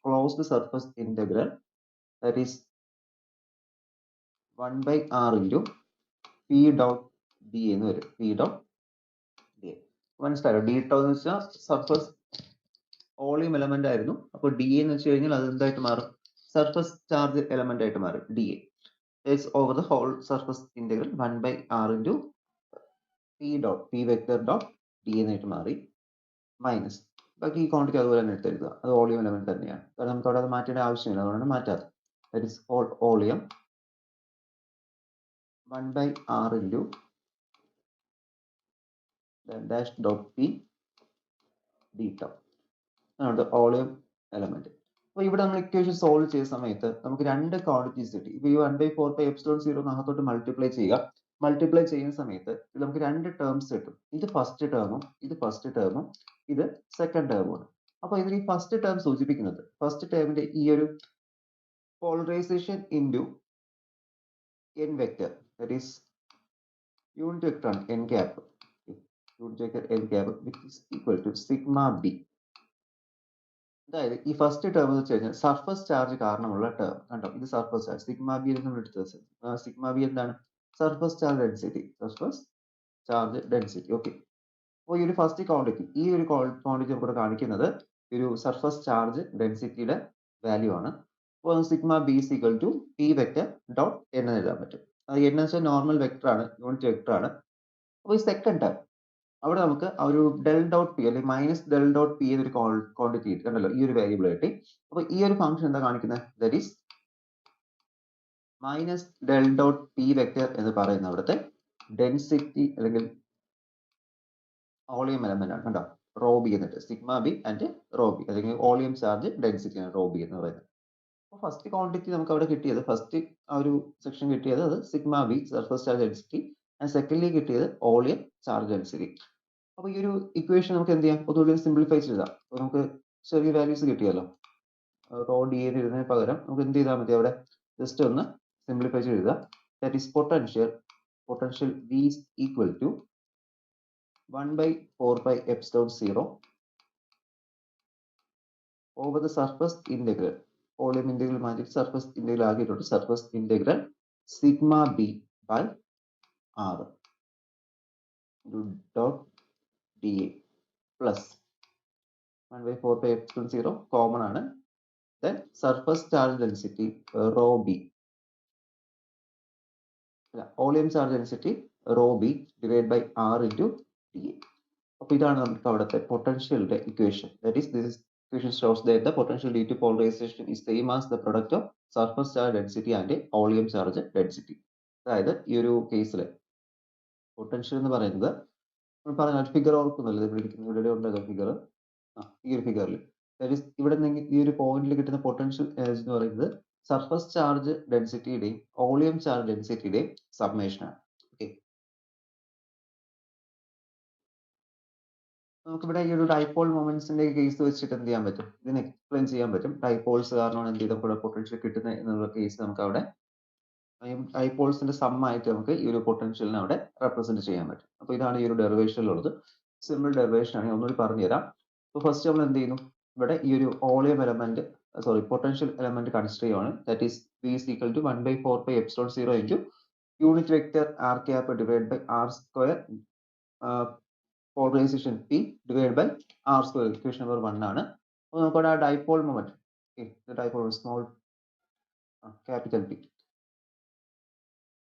Closed surface integral that is 1/r into P dot D എന്ന് വരും. പി ഡോട്ട് ഡി മനസ്സിലായോ? ഡി ടോ എന്ന് വെച്ചാൽ സർഫസ് വോളിയം എലമെന്റ് ആയിരുന്നു. അപ്പോൾ ഡി എന്ന് വെച്ച് കഴിഞ്ഞാൽ അത് എന്തായിട്ട് മാറും, സർഫസ് ചാർജ് എലമെന്റ് ആയിട്ട് മാറും. D is over the whole surface integral 1/r into p dot p vector dot d എന്നായിട്ട് മാറി മൈനസ് ബാക്കി ഈ ക്വാണ്ടിറ്റി അതുപോലെ തന്നെ എടുത്തെഴുതുക. അത് വോളിയം എലമെന്റ് തന്നെയാണ്. കാരണം നമുക്ക് അവിടെ അത് മാറ്റേണ്ട ആവശ്യമില്ല, അതുകൊണ്ടാണ് മാറ്റാത്തത്. That is volume 1/r into dash dot p d tau ആണ് വോളിയം എലമെന്റ്. അപ്പൊ ഇവിടെ നമ്മൾ ഇക്വേഷൻ സോൾവ് ചെയ്യുന്ന സമയത്ത് നമുക്ക് രണ്ട് ക്വാണ്ടിറ്റീസ് കിട്ടി. ഇപ്പൊ ഈ 1/4 pi epsilon 0 അകത്തോട്ട് മൾട്ടിപ്ലൈ ചെയ്യുക. മൾട്ടിപ്ലൈ ചെയ്യുന്ന സമയത്ത് നമുക്ക് രണ്ട് ടേംസ് കിട്ടും. ഇത് ഫസ്റ്റ് ടേമും ഇത് ഫസ്റ്റ് ടേമും ഇത് സെക്കൻഡ് ടേമുമാണ്. അപ്പൊ ഇതിൽ ഈ ഫസ്റ്റ് ടേം സൂചിപ്പിക്കുന്നത് ഫസ്റ്റ് ടേമിന്റെ ഈ ഒരു polarization into n vector that is unit vector ആണ് n cap. Unit vector n cap which is equal to sigma b. അതായത് ഈ ഫസ്റ്റ് ടേം എന്ന് വെച്ച് കഴിഞ്ഞാൽ സർഫസ് ചാർജ് കാരണമുള്ള ടേം കണ്ടോ, ഇത് സർഫസ് ചാർജ് സിഗ്മ ബി നമ്മൾ എടുത്തത്. സിഗ്മ ബി എന്താണ്, surface charge density, surface charge density. Okay, അപ്പോൾ ഈ ഒരു ഫസ്റ്റ് ക്വാണ്ടിറ്റി, ഈ ഒരു ക്വാണ്ടിറ്റി നമുക്ക് കാണിക്കുന്നത് ഒരു സർഫസ് ചാർജ് ഡെൻസിറ്റിയുടെ വാല്യൂ ആണ്. അപ്പോൾ sigma B is equal to P vector dot N എന്ന് എഴുതാൻ പറ്റും. അത് എൻ എന്ന് വെച്ചാൽ നോർമൽ വെക്ടർ ആണ്, യൂണിറ്റ് വെക്ടർ ആണ്. അപ്പോൾ ഈ സെക്കൻഡ് ടേം അവിടെ നമുക്ക് ആ ഒരു ഡെൽ ഡോട്ട് പി അല്ലെങ്കിൽ മൈനസ് ഡെൽ ഡോട്ട് പി എന്നൊരു ക്വാണ്ടിറ്റി കണ്ടല്ലോ, ഈ ഒരു വേരിയബിൾ കിട്ടി. അപ്പൊ ഈ ഒരു ഫംഗ്ഷൻ എന്താ കാണിക്കുന്നത്, that is minus del dot P vector എന്ന് പറയുന്ന അവിടുത്തെ ഡെൻസിറ്റി അല്ലെങ്കിൽ വോളിയം എലമെന്റ് ആണ്. കണ്ടോ, റോ ബി എന്നിട്ട് sigma b and rho b അല്ലെങ്കിൽ വോളിയം ചാർജ് ഡെൻസിറ്റി ആണ് റോ ബി എന്ന് പറയുന്നത്. അപ്പോൾ ഫസ്റ്റ് ക്വാണ്ടിറ്റി നമുക്ക് അവിടെ കിട്ടിയത്, ഫസ്റ്റ് ആ ഒരു സെക്ഷൻ കിട്ടിയത് അത് sigma B surface charge density and secondly കിട്ടിയത് വോളിയം ചാർജ് ഡെൻസിറ്റി. അപ്പൊ ഈ ഒരു ഇക്വേഷൻ നമുക്ക് എന്ത് ചെയ്യാം, ഒന്നുകൂടി സിംപ്ലിഫൈ ചെയ്താൽ നമുക്ക് ചെറിയ വാല്യൂസ് കിട്ടിയല്ലോ. റോ ഡി എഴുതുന്നതിന് പകരം നമുക്ക് എന്ത് ചെയ്താൽ മതി, അവിടെ ജസ്റ്റ് ഒന്ന് സിംപ്ലിഫൈ ചെയ്ത് that is potential v is equal to 1/4 pi epsilon 0 over the surface integral. Volume integral മാറ്റി സർഫസ് ഇന്റഗ്രൽ ആക്കിയിട്ടുണ്ട്. Surface integral sigma b by r. dot dA plus 1/4πε0 common ആണ്. Then surface charge density rho b, volume charge density rho b divided by r into dA. അപ്പോൾ ഇതാണ് നമുക്ക് അവിടുത്തെ പൊട്ടൻഷ്യലിന്റെ equation. That is this equation shows that the potential due to polarization is same as the product of surface charge density and volume charge density. അതായത് ഈ ഒരു കേസിൽ പൊട്ടൻഷ്യൽ എന്ന് പറയുന്നത് നമ്മൾ പറഞ്ഞ ഫിഗർ ഓർക്കുന്നില്ല, ഇവിടെ ഉണ്ടല്ലോ ഫിഗർ, ഈ ഒരു ഫിഗറിൽ ദാറ്റ് ഈസ് ഇവിടെ ഈ ഒരു പോയിന്റിൽ കിട്ടുന്ന പൊട്ടൻഷ്യൽ എനർജി എന്ന് പറയുന്നത് സർഫസ് ചാർജ് ഡെൻസിറ്റിയുടെയും വോളിയം ചാർജ് ഡെൻസിറ്റിയുടെയും സബ്മേഷൻ ആണ്. ഓക്കെ, നമുക്കിവിടെ ഈ ഒരു ഡൈപോൾ മൊമെന്റ്സിന്റെ കേസ് വെച്ചിട്ട് എന്ത് ചെയ്യാൻ പറ്റും, ഇതിനെ എക്സ്പ്ലെയിൻ ചെയ്യാൻ പറ്റും. ഡൈപോൾസ് കാരണമാണ് എന്ത് ചെയ്താൽ കൂടെ പൊട്ടൻഷ്യൽ കിട്ടുന്നത് എന്നുള്ള കേസ് നമുക്ക് അവിടെ ഡൈപോൾസിന്റെ സം ആയിട്ട് നമുക്ക് ഈ ഒരു പൊട്ടൻഷ്യലിനെ അവിടെ റെപ്രസെന്റ് ചെയ്യാൻ പറ്റും. അപ്പോൾ ഇതാണ് ഈ ഒരു ഡെറിവേഷനിലുള്ളത്. സിമ്പിൾ ഡെറിവേഷൻ ആണ്, ഒന്നുകൂടി പറഞ്ഞുതരാം. അപ്പോൾ ഫസ്റ്റ് നമ്മൾ എന്ത് ചെയ്യുന്നു, ഇവിടെ ഈ ഒരു volume element potential element consider ചെയ്യുവാണ്. That is V is equal to 1/4πε0 into unit vector r cap divided by r square polarization P divided by r square. Equation number 1 ആണ്. അപ്പോൾ നമുക്കവിടെ ആ dipole moment dipole small capital P,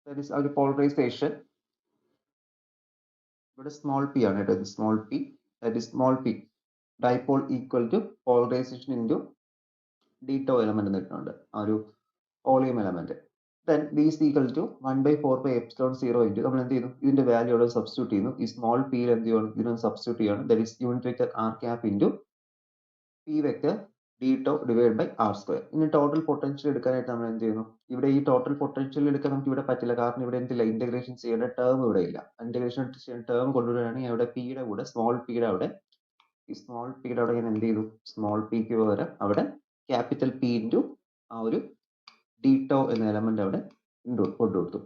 that is ആ ഒരു പോളറൈസേഷൻ ഇവിടെ സ്മോൾ p ആണ് കേട്ടോ, small p, that is small p dipole equal to polarization into d tau element നിൽക്കുന്നുണ്ട്, ആ ഒരു volume element. Then V is equal to 1/4πε0 into നമ്മൾ എന്ത് ചെയ്യുന്നു, ഇതിന്റെ വാല്യൂ അവിടെ സബ്സ്റ്റിറ്റ്യൂട്ട് ചെയ്യുന്നു. ഈ സ്മോൾ p എന്ത് ചെയ്യുന്നു, ഇതിനെ സബ്സ്റ്റിറ്റ്യൂട്ട് ചെയ്യാണ്. That is unit vector r cap into p vector d tau divided by r square. ഇനി ടോട്ടൽ പൊട്ടൻഷ്യൽ എടുക്കാനായിട്ട് നമ്മൾ എന്ത് ചെയ്യുന്നു, ഇവിടെ ഈ ടോട്ടൽ പൊട്ടൻഷ്യൽ എടുക്കാൻ നമുക്ക് ഇവിടെ പറ്റില്ല, കാരണം ഇവിടെ എന്തില്ല, ഇന്റഗ്രേഷൻ ചെയ്യേണ്ട ടേം ഇവിടെ ഇല്ല. ഇന്റഗ്രേഷൻ ചെയ്യേണ്ട ടേം കൊണ്ടുവരികയാണെങ്കിൽ അവിടെ p യുടെ കൂടെ സ്മോൾ p യുടെ അവിടെ ഈ സ്മോൾ p യുടെ അവിടെ ഞാൻ എന്ത് ചെയ്തു, സ്മോൾ p ക്ക് പകരം അവിടെ ക്യാപിറ്റൽ P ഇൻറ്റു ആ ഒരു d tau എന്ന എലമെന്റ് അവിടെ കൊണ്ടുകൊടുത്തു.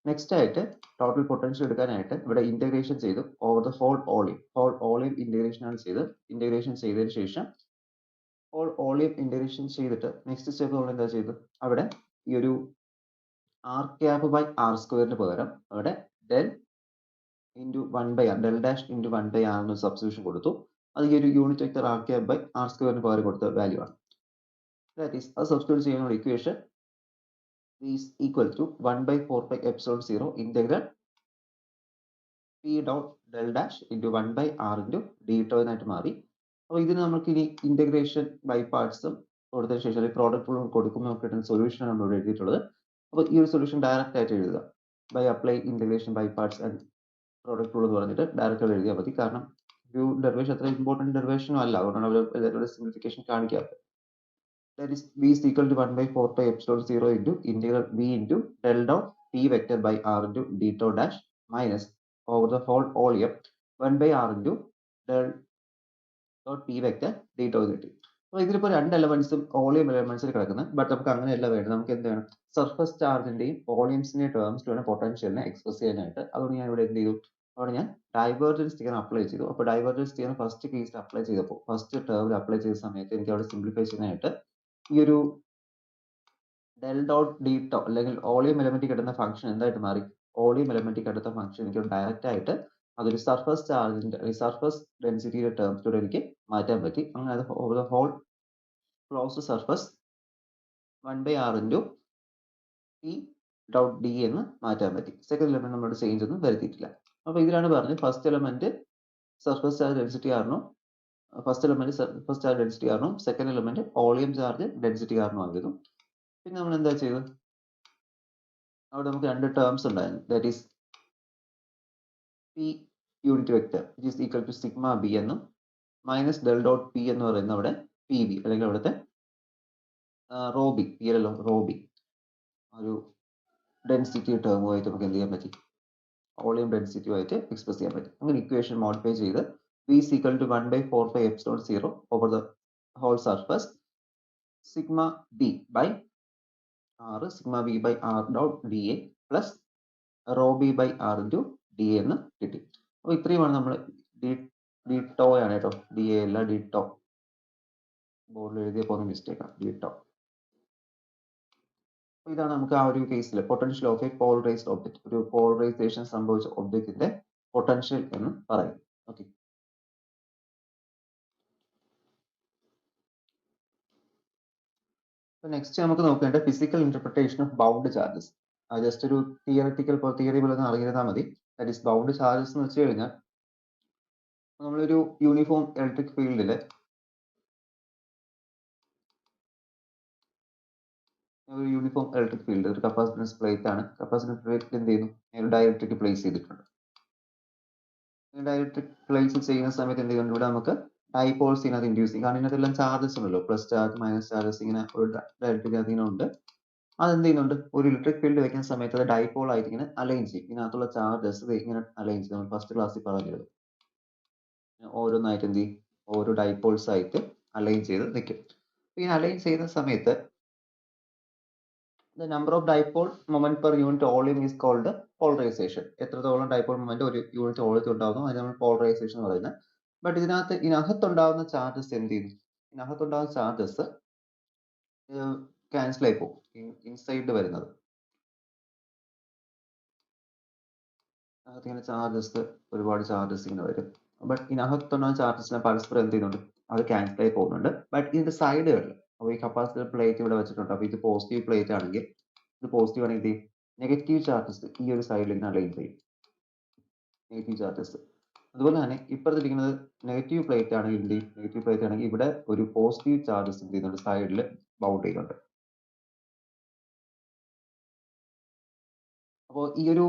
നെക്സ്റ്റ് ആയിട്ട് ടോട്ടൽ പൊട്ടൻഷ്യൽ എടുക്കാനായിട്ട് ഇവിടെ ഇന്റഗ്രേഷൻ ചെയ്തു over the whole volume integration ആണ് ചെയ്തത്. ഇന്റഗ്രേഷൻ ചെയ്തതിന് ശേഷം ഹോൾ വോളിയം ഇന്റഗ്രേഷൻ ചെയ്തിട്ട് നെക്സ്റ്റ് സ്റ്റെപ്പ് നമ്മൾ എന്താ ചെയ്തത്, അവിടെ ഈ ഒരു r cap ബൈ r സ്ക്വയറിന് പകരം അവിടെ del into 1/r del dash into 1/r എന്ന സബ്സ്റ്റിറ്റ്യൂഷൻ കൊടുത്തു. അത് ഈ ഒരു unit vector r cap by r സ്ക്വയറിന് പകരം കൊടുത്ത വാല്യൂ ആണ്. ദാറ്റ് ഈസ് അത് സബ്സ്റ്റിറ്റ്യൂട്ട് ചെയ്യുന്ന equation is equal to 1/4πε0 integral p dot del dash into 1/r into d tau എന്നായിട്ട് മാറി. അപ്പോൾ ഇതിന് നമുക്ക് ഇനി ഇന്റഗ്രേഷൻ ബൈ പാർട്സും കൊടുത്തതിന് ശേഷം പ്രോഡക്റ്റ് റൂൾ കൊടുക്കുമ്പോൾ നമുക്ക് കിട്ടുന്ന സൊല്യൂഷൻ ആണ് നമ്മൾ എഴുതിയിട്ടുള്ളത്. അപ്പോൾ ഈ ഒരു സൊല്യൂഷൻ ഡയറക്റ്റ് ആയിട്ട് എഴുതുക, by apply integration by parts and product rule എന്ന് പറഞ്ഞിട്ട് ഡയറക്റ്റ് ആയിട്ട് എഴുതിയാൽ മതി. കാരണം ഒരു ഡെറിവേഷൻ അത്ര ഇമ്പോർട്ടൻറ്റ് ഡെറിവേഷനും അല്ല, അതുകൊണ്ടാണ് അവർ എല്ലാവരുടെ simplification കാണിക്കാത്തത്. That is V is equal to 1/4πε0 into integral V into del dot P vector by R into d tau dash minus over the whole volume 1/r into del dot P vector d tau കിട്ടി. അപ്പോൾ ഇതിലിപ്പോൾ രണ്ട് എലമെന്റ്സും വോളിയം എലമെന്റ്സിൽ കിടക്കുന്നത്, ബട്ട് നമുക്ക് അങ്ങനെയല്ല വേണ്ടത്. നമുക്ക് എന്ത് വേണം, സർഫസ് ചാർജിന്റെയും വോളിയംസിന്റെയും ടേംസിൽ വേണം പൊട്ടൻഷ്യലിനെ എക്സ്പ്രസ് ചെയ്യാനായിട്ട്. അതുകൊണ്ട് ഞാൻ ഇവിടെ എന്ത് ചെയ്തു, അവിടെ ഞാൻ ഡൈവേർജൻസ് തിയറം അപ്ലൈ ചെയ്തു. അപ്പോൾ ഡൈവേർജൻസ് തിയറം ഫസ്റ്റ് കേസിൽ അപ്ലൈ ചെയ്തപ്പോൾ ഫസ്റ്റ് ടേമിൽ അപ്ലൈ ചെയ്ത സമയത്ത് എനിക്ക് അവിടെ സിംപ്ലിഫൈ ചെയ്യാനായിട്ട് ഈ ഒരു ഡെൽ ഡോട്ട് ഡി ടോ അല്ലെങ്കിൽ വോളിയം എലമെന്റിൽ കിട്ടുന്ന ഫംഗ്ഷൻ എന്തായിട്ട് മാറി, വോളിയം എലമെന്റിൽ കിട്ടുന്ന ഫംഗ്ഷൻ എനിക്ക് ഡയറക്റ്റ് ആയിട്ട് അതൊരു സർഫസ് ചാർജിന്റെ സർഫസ് ഡെൻസിറ്റിയുടെ ടേംസിലൂടെ എനിക്ക് മാറ്റാൻ പറ്റി. അങ്ങനെ അത് over the whole closed surface 1/r into p dot d എന്ന് മാറ്റാൻ പറ്റി. സെക്കൻഡ് എലമെന്റ് നമ്മുടെ ചേഞ്ച് ഒന്നും വരുത്തിയിട്ടില്ല. അപ്പോൾ ഇതിലാണ് പറഞ്ഞത് first element surface charge density കാരണം first element surface charge density കാരണം second element volume charge density കാരണം ആയിരുന്നു. പിന്നെ നമ്മൾ എന്താ ചെയ്തത്, അവിടെ നമുക്ക് രണ്ട് ടേംസ് ഉണ്ടായിരുന്നു. That is p unit vector which is equal to sigma b എന്നും മൈനസ് ഡെൽ ഡോട്ട് പി എന്ന് പറയുന്ന അവിടെ പി ബി അല്ലെങ്കിൽ അവിടുത്തെ റോ ബി പി അല്ലല്ലോ റോ ബി ഒരു ഡെൻസിറ്റി ടേമുമായിട്ട് നമുക്ക് എന്ത് ചെയ്യാൻ പറ്റി, വോളിയം ഡെൻസിറ്റിയുമായിട്ട് എക്സ്പ്രസ് ചെയ്യാൻ പറ്റി. അങ്ങനെ ഇക്വേഷൻ മോഡിഫൈ ചെയ്ത് V is equal to 1/4πε0 over the whole surface sigma b by r sigma b by r dot dA plus rho b by r into dA എന്ന് കിട്ടി. അപ്പോൾ ഇത്രയുമാണ് നമ്മൾ ഡി ടോ ആണ് കേട്ടോ, ഡി എ അല്ല ഡി ടോ, ബോർഡിൽ എഴുതിയപ്പോൾ മിസ്റ്റേക്ക് ആണ്, ഡി ടോ. ഇതാണ് നമുക്ക് ആ ഒരു കേസിൽ potential of a polarised object, ഒരു പോളറൈസേഷൻ സംഭവിച്ച ഒബ്ജക്റ്റിന്റെ പൊട്ടൻഷ്യൽ എന്ന് പറയും. ഓക്കെ, നെക്സ്റ്റ് നമുക്ക് നോക്കേണ്ട physical interpretation of bound charges. Just ഒരു തിയറി പോലെ ഒന്ന് അറിഞ്ഞിരുന്നാൽ മതി. ദാറ്റ് ഈസ് ബൗണ്ട് ചാർജസ് എന്ന് വെച്ച് കഴിഞ്ഞാൽ നമ്മളൊരു യൂണിഫോം ഇലക്ട്രിക് ഫീൽഡിൽ ഒരു കപ്പാസിറ്റൻസ് പ്ലേറ്റ് ആണ്. കപ്പാസിറ്റൻസ് പ്ലേറ്റിൽ എന്ത് ചെയ്യുന്നു, ഒരു ഡയലക്ട്രിക് പ്ലേസ് ചെയ്തിട്ടുണ്ട്. ഡയലക്ട്രിക് പ്ലേസ് ചെയ്യുന്ന സമയത്ത് എന്ത് ചെയ്യുന്നുണ്ട്, ഇവിടെ നമുക്ക് ഡൈപോൾസ് ഇതിനകത്ത് ഇൻഡ്യൂസ് ചെയ്യും. കാരണം ഇതിനകത്തെല്ലാം ചാർജസ് ഉണ്ടല്ലോ, പ്ലസ് ചാർജ് മൈനസ് ചാർജസ് ഇങ്ങനെ ഒരു ഡയലക്ട്രിക് അതിനുണ്ട്. അതെന്ത് ചെയ്യുന്നുണ്ട്, ഒരു ഇലക്ട്രിക് ഫീൽഡ് വെക്കുന്ന സമയത്ത് അത് ഡൈപോൾ ആയിട്ട് ഇങ്ങനെ അലൈൻ ചെയ്യും. ഇതിനകത്തുള്ള ചാർജസ് ഇങ്ങനെ അലൈൻ ചെയ്യും. നമ്മൾ ഫസ്റ്റ് ക്ലാസ്സിൽ പറഞ്ഞിരുന്നു, ഓരോന്നായിട്ട് എന്ത് ചെയ്യും, ഓരോ ഡൈപോൾസ് ആയിട്ട് അലൈൻ ചെയ്ത് നിൽക്കും. ഇങ്ങനെ അലൈൻ ചെയ്യുന്ന സമയത്ത് the number of dipole moment per unit volume is called polarization. എത്രത്തോളം ഡൈപോൾ മൊമെന്റ് ഒരു യൂണിറ്റ് വോളിയത്തിൽ ഉണ്ടാകുന്നു അതിന് നമ്മൾ പോളറൈസേഷൻ എന്ന് പറയുന്നത്. ബട്ട് ഇതിനകത്തുണ്ടാകുന്ന ചാർജസ് എന്ത് ചെയ്യുന്നു, ഇതിനകത്തുണ്ടാകുന്ന ചാർജസ് ക്യാൻസൽ ആയി പോകും. ഇൻസൈഡ് വരുന്നത് ഇങ്ങനെ ചാർജസ്, ഒരുപാട് ചാർജസ് ഇങ്ങനെ വരും. ബട്ട് ഇതിനകത്തുണ്ടാകുന്ന ചാർജസിനെ പരസ്പരം എന്ത് ചെയ്യുന്നുണ്ട്, അത് ക്യാൻസൽ ആയി പോകുന്നുണ്ട്. ബട്ട് ഇതിന്റെ സൈഡുകളിൽ, അപ്പോൾ ഈ കപ്പാസിറ്റർ പ്ലേറ്റ് ഇവിടെ വെച്ചിട്ടുണ്ട്. അപ്പോൾ ഇത് പോസിറ്റീവ് പ്ലേറ്റ് ആണെങ്കിൽ, ഇത് പോസിറ്റീവ് ആണെങ്കിൽ എന്ത് ചെയ്യും, നെഗറ്റീവ് ചാർജസ് ഈ ഒരു സൈഡിൽ ഇങ്ങനെ അലൈൻ ചെയ്യും, നെഗറ്റീവ് ചാർജസ്. അതുപോലെ തന്നെ ഇപ്പുറത്തിരിക്കുന്നത് നെഗറ്റീവ് പ്ലേറ്റ് ആണെങ്കിൽ ഇവിടെ ഒരു പോസിറ്റീവ് ചാർജസ് എന്ത് ചെയ്യുന്നുണ്ട്, സൈഡിൽ ബൗണ്ട് ചെയ്യുന്നുണ്ട്. അപ്പോൾ ഈ ഒരു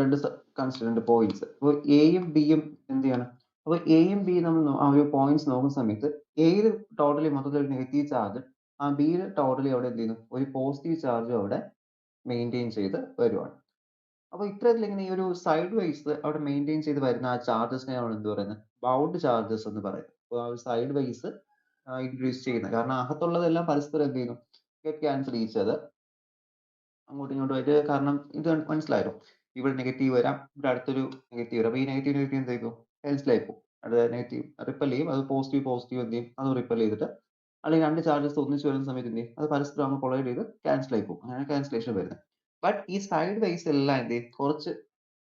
രണ്ട് കൺസിഡർ പോയിന്റ്സ്, അപ്പോൾ എയും ബിയും എന്ത് ചെയ്യണം, അപ്പോൾ എയും ബി നമ്മൾ ആ ഒരു പോയിന്റ്സ് നോക്കുന്ന സമയത്ത് എയിൽ ടോട്ടലി മൊത്തത്തിൽ നെഗറ്റീവ് ചാർജ്, ആ ബിയിൽ ടോട്ടലി അവിടെ എന്ത് ചെയ്യുന്നു, ഒരു പോസിറ്റീവ് ചാർജ് അവിടെ മെയിൻറ്റെയിൻ ചെയ്ത് വരുവാണ്. അപ്പോൾ ഇത്തരത്തിൽ ഇങ്ങനെ ഈ ഒരു സൈഡ് വൈസ് അവിടെ മെയിൻറ്റെയിൻ ചെയ്ത് വരുന്ന ആ ചാർജസിനെ നമ്മൾ എന്ത് പറയുന്നത്, ബൗണ്ട് ചാർജസ് എന്ന് പറയുന്നത്. അപ്പോൾ ആ ഒരു സൈഡ് വൈസ് ഇൻട്രൊഡ്യൂസ് ചെയ്യുന്നത്, കാരണം അകത്തുള്ളതെല്ലാം പരസ്പരം എന്ത് ചെയ്യുന്നു, ഗെറ്റ് ക്യാൻസൽ ചെയ്ത് അങ്ങോട്ടും ഇങ്ങോട്ടും ആയിട്ട്. കാരണം ഇത് മനസ്സിലായല്ലോ, ഇവിടെ നെഗറ്റീവ് വരാം, ഇവിടെ അടുത്തൊരു നെഗറ്റീവ് വരാം. അപ്പോൾ ഈ നെഗറ്റീവ് എന്ത് ചെയ്യും, ക്യാൻസൽ ആയി പോകും. അത് നെഗറ്റീവ് റിപ്പൽ ചെയ്യും, അത് പോസിറ്റീവ് എന്ത് ചെയ്യും, അത് റിപ്പൽ ചെയ്തിട്ട്, അല്ലെങ്കിൽ രണ്ട് ചാർജസ് ഒന്നിച്ച് വരുന്ന സമയത്ത് എന്ത് ചെയ്യും, അത് പരസ്പരം അങ്ങ് കൊളൈഡ് ചെയ്ത് ക്യാൻസൽ ആയി പോകും. അങ്ങനെ ക്യാൻസലേഷൻ വരുന്നത്. ബട്ട് ഈ സൈഡ് വൈസ് എല്ലാം എന്ത് ചെയ്യും, കുറച്ച്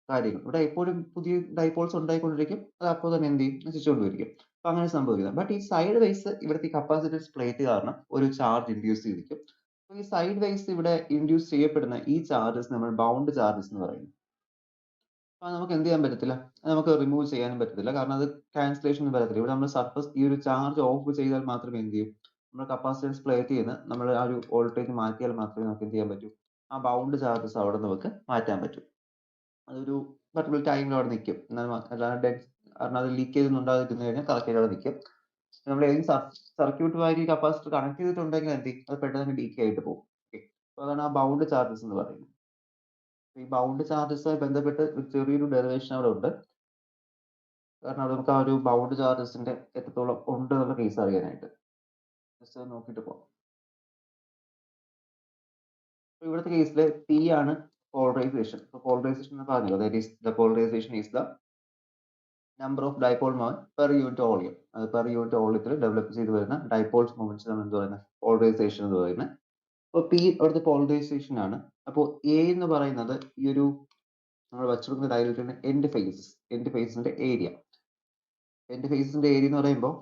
കാര്യങ്ങൾ ഇവിടെ എപ്പോഴും പുതിയ ഡൈപോൾസ് ഉണ്ടായിക്കൊണ്ടിരിക്കും, അത് അപ്പോൾ തന്നെ എന്ത് ചെയ്യും, നശിച്ചുകൊണ്ടിരിക്കും. അപ്പൊ അങ്ങനെ സംഭവിക്കുന്നത്. ബട്ട് ഈ സൈഡ് വൈസ് ഇവിടുത്തെ കപ്പാസിറ്റൻസ് പ്ലേറ്റ് കാരണം ഒരു ചാർജ് ഇൻഡ്യൂസ് ചെയ്തിരിക്കും. ഈ സൈഡ് വൈസ് ഇവിടെ ഇൻഡ്യൂസ് ചെയ്യപ്പെടുന്ന ഈ ചാർജസ് നമ്മൾ ബൗണ്ട് ചാർജസ് എന്ന് പറയുന്നു. അപ്പൊ നമുക്ക് എന്ത് ചെയ്യാൻ പറ്റത്തില്ല, നമുക്ക് റിമൂവ് ചെയ്യാനും പറ്റത്തില്ല, കാരണം അത് ക്യാൻസലേഷൻ ഒന്നും വരത്തില്ല. ഇവിടെ നമ്മൾ സർഫസ് ഈ ഒരു ചാർജ് ഓഫ് ചെയ്താൽ മാത്രമേ എന്ത് ചെയ്യും, നമ്മൾ കപ്പാസിറ്റൻസ് പ്ലേറ്റ് ചെയ്യുന്ന നമ്മൾ ആ ഒരു വോൾട്ടേജ് മാറ്റിയാൽ മാത്രമേ നമുക്ക് എന്ത് ചെയ്യാൻ പറ്റൂ, ആ ബൗണ്ട് ചാർജസ് അവിടെ നമുക്ക് മാറ്റാൻ പറ്റും. അതൊരു പർട്ടിക്കുലർ ടൈമിൽ അവിടെ നിൽക്കും. അല്ലാണ്ട് കാരണം അത് ലീക്കേജ് ഒന്നും ഉണ്ടാതിരുന്നു കഴിഞ്ഞാൽ കറക്റ്റ് അവിടെ നിൽക്കും. നമ്മൾ ഏതെങ്കിലും സർക്യൂട്ടുമായി കപ്പാസിറ്റർ കണക്ട് ചെയ്തിട്ടുണ്ടെങ്കിൽ എന്ത് ചെയ്യും, അത് പെട്ടെന്ന് ഡീക്കേ ആയിട്ട് പോകും. അപ്പോൾ അതാണ് ആ ബൗണ്ട് ചാർജസ് എന്ന് പറയുന്നത്. ഈ ബൗണ്ട് ചാർജസുമായി ബന്ധപ്പെട്ട് ചെറിയൊരു ഡെറിവേഷൻ അവിടെ ഉണ്ട്. കാരണം അവിടെ നമുക്ക് ആ ഒരു ബൗണ്ട് ചാർജസിന്റെ എത്രത്തോളം ഉണ്ട് എന്നുള്ള കേസ് അറിയാനായിട്ട് ജസ്റ്റ് നോക്കിയിട്ട് പോകാം. ഇവിടുത്തെ കേസിൽ P ആണ് പോളറൈസേഷൻ. പോളറൈസേഷൻ എന്ന് പറഞ്ഞല്ലോ, that is the polarisation is the number of dipole moment per unit volume. അത് പെർ യൂണിറ്റ് വോളിയത്തിൽ ഡെവലപ്പ് ചെയ്ത് വരുന്ന ഡൈപോൾസ് മൊമെന്റ്സ് നമ്മൾ എന്ത് പറയുന്നത്, പോളറൈസേഷൻ എന്ന് പറയുന്നത്. അപ്പോൾ P അവിടുത്തെ പോളറൈസേഷൻ ആണ്. അപ്പോൾ A എന്ന് പറയുന്നത് ഈ ഒരു നമ്മൾ വെച്ചുകൊടുക്കുന്ന ഡയലക്ട്രിക്കിന്റെ എൻഡ് ഫേസിന്റെ ഏരിയ. എൻഡ് ഫേസിന്റെ ഏരിയ എന്ന് പറയുമ്പോൾ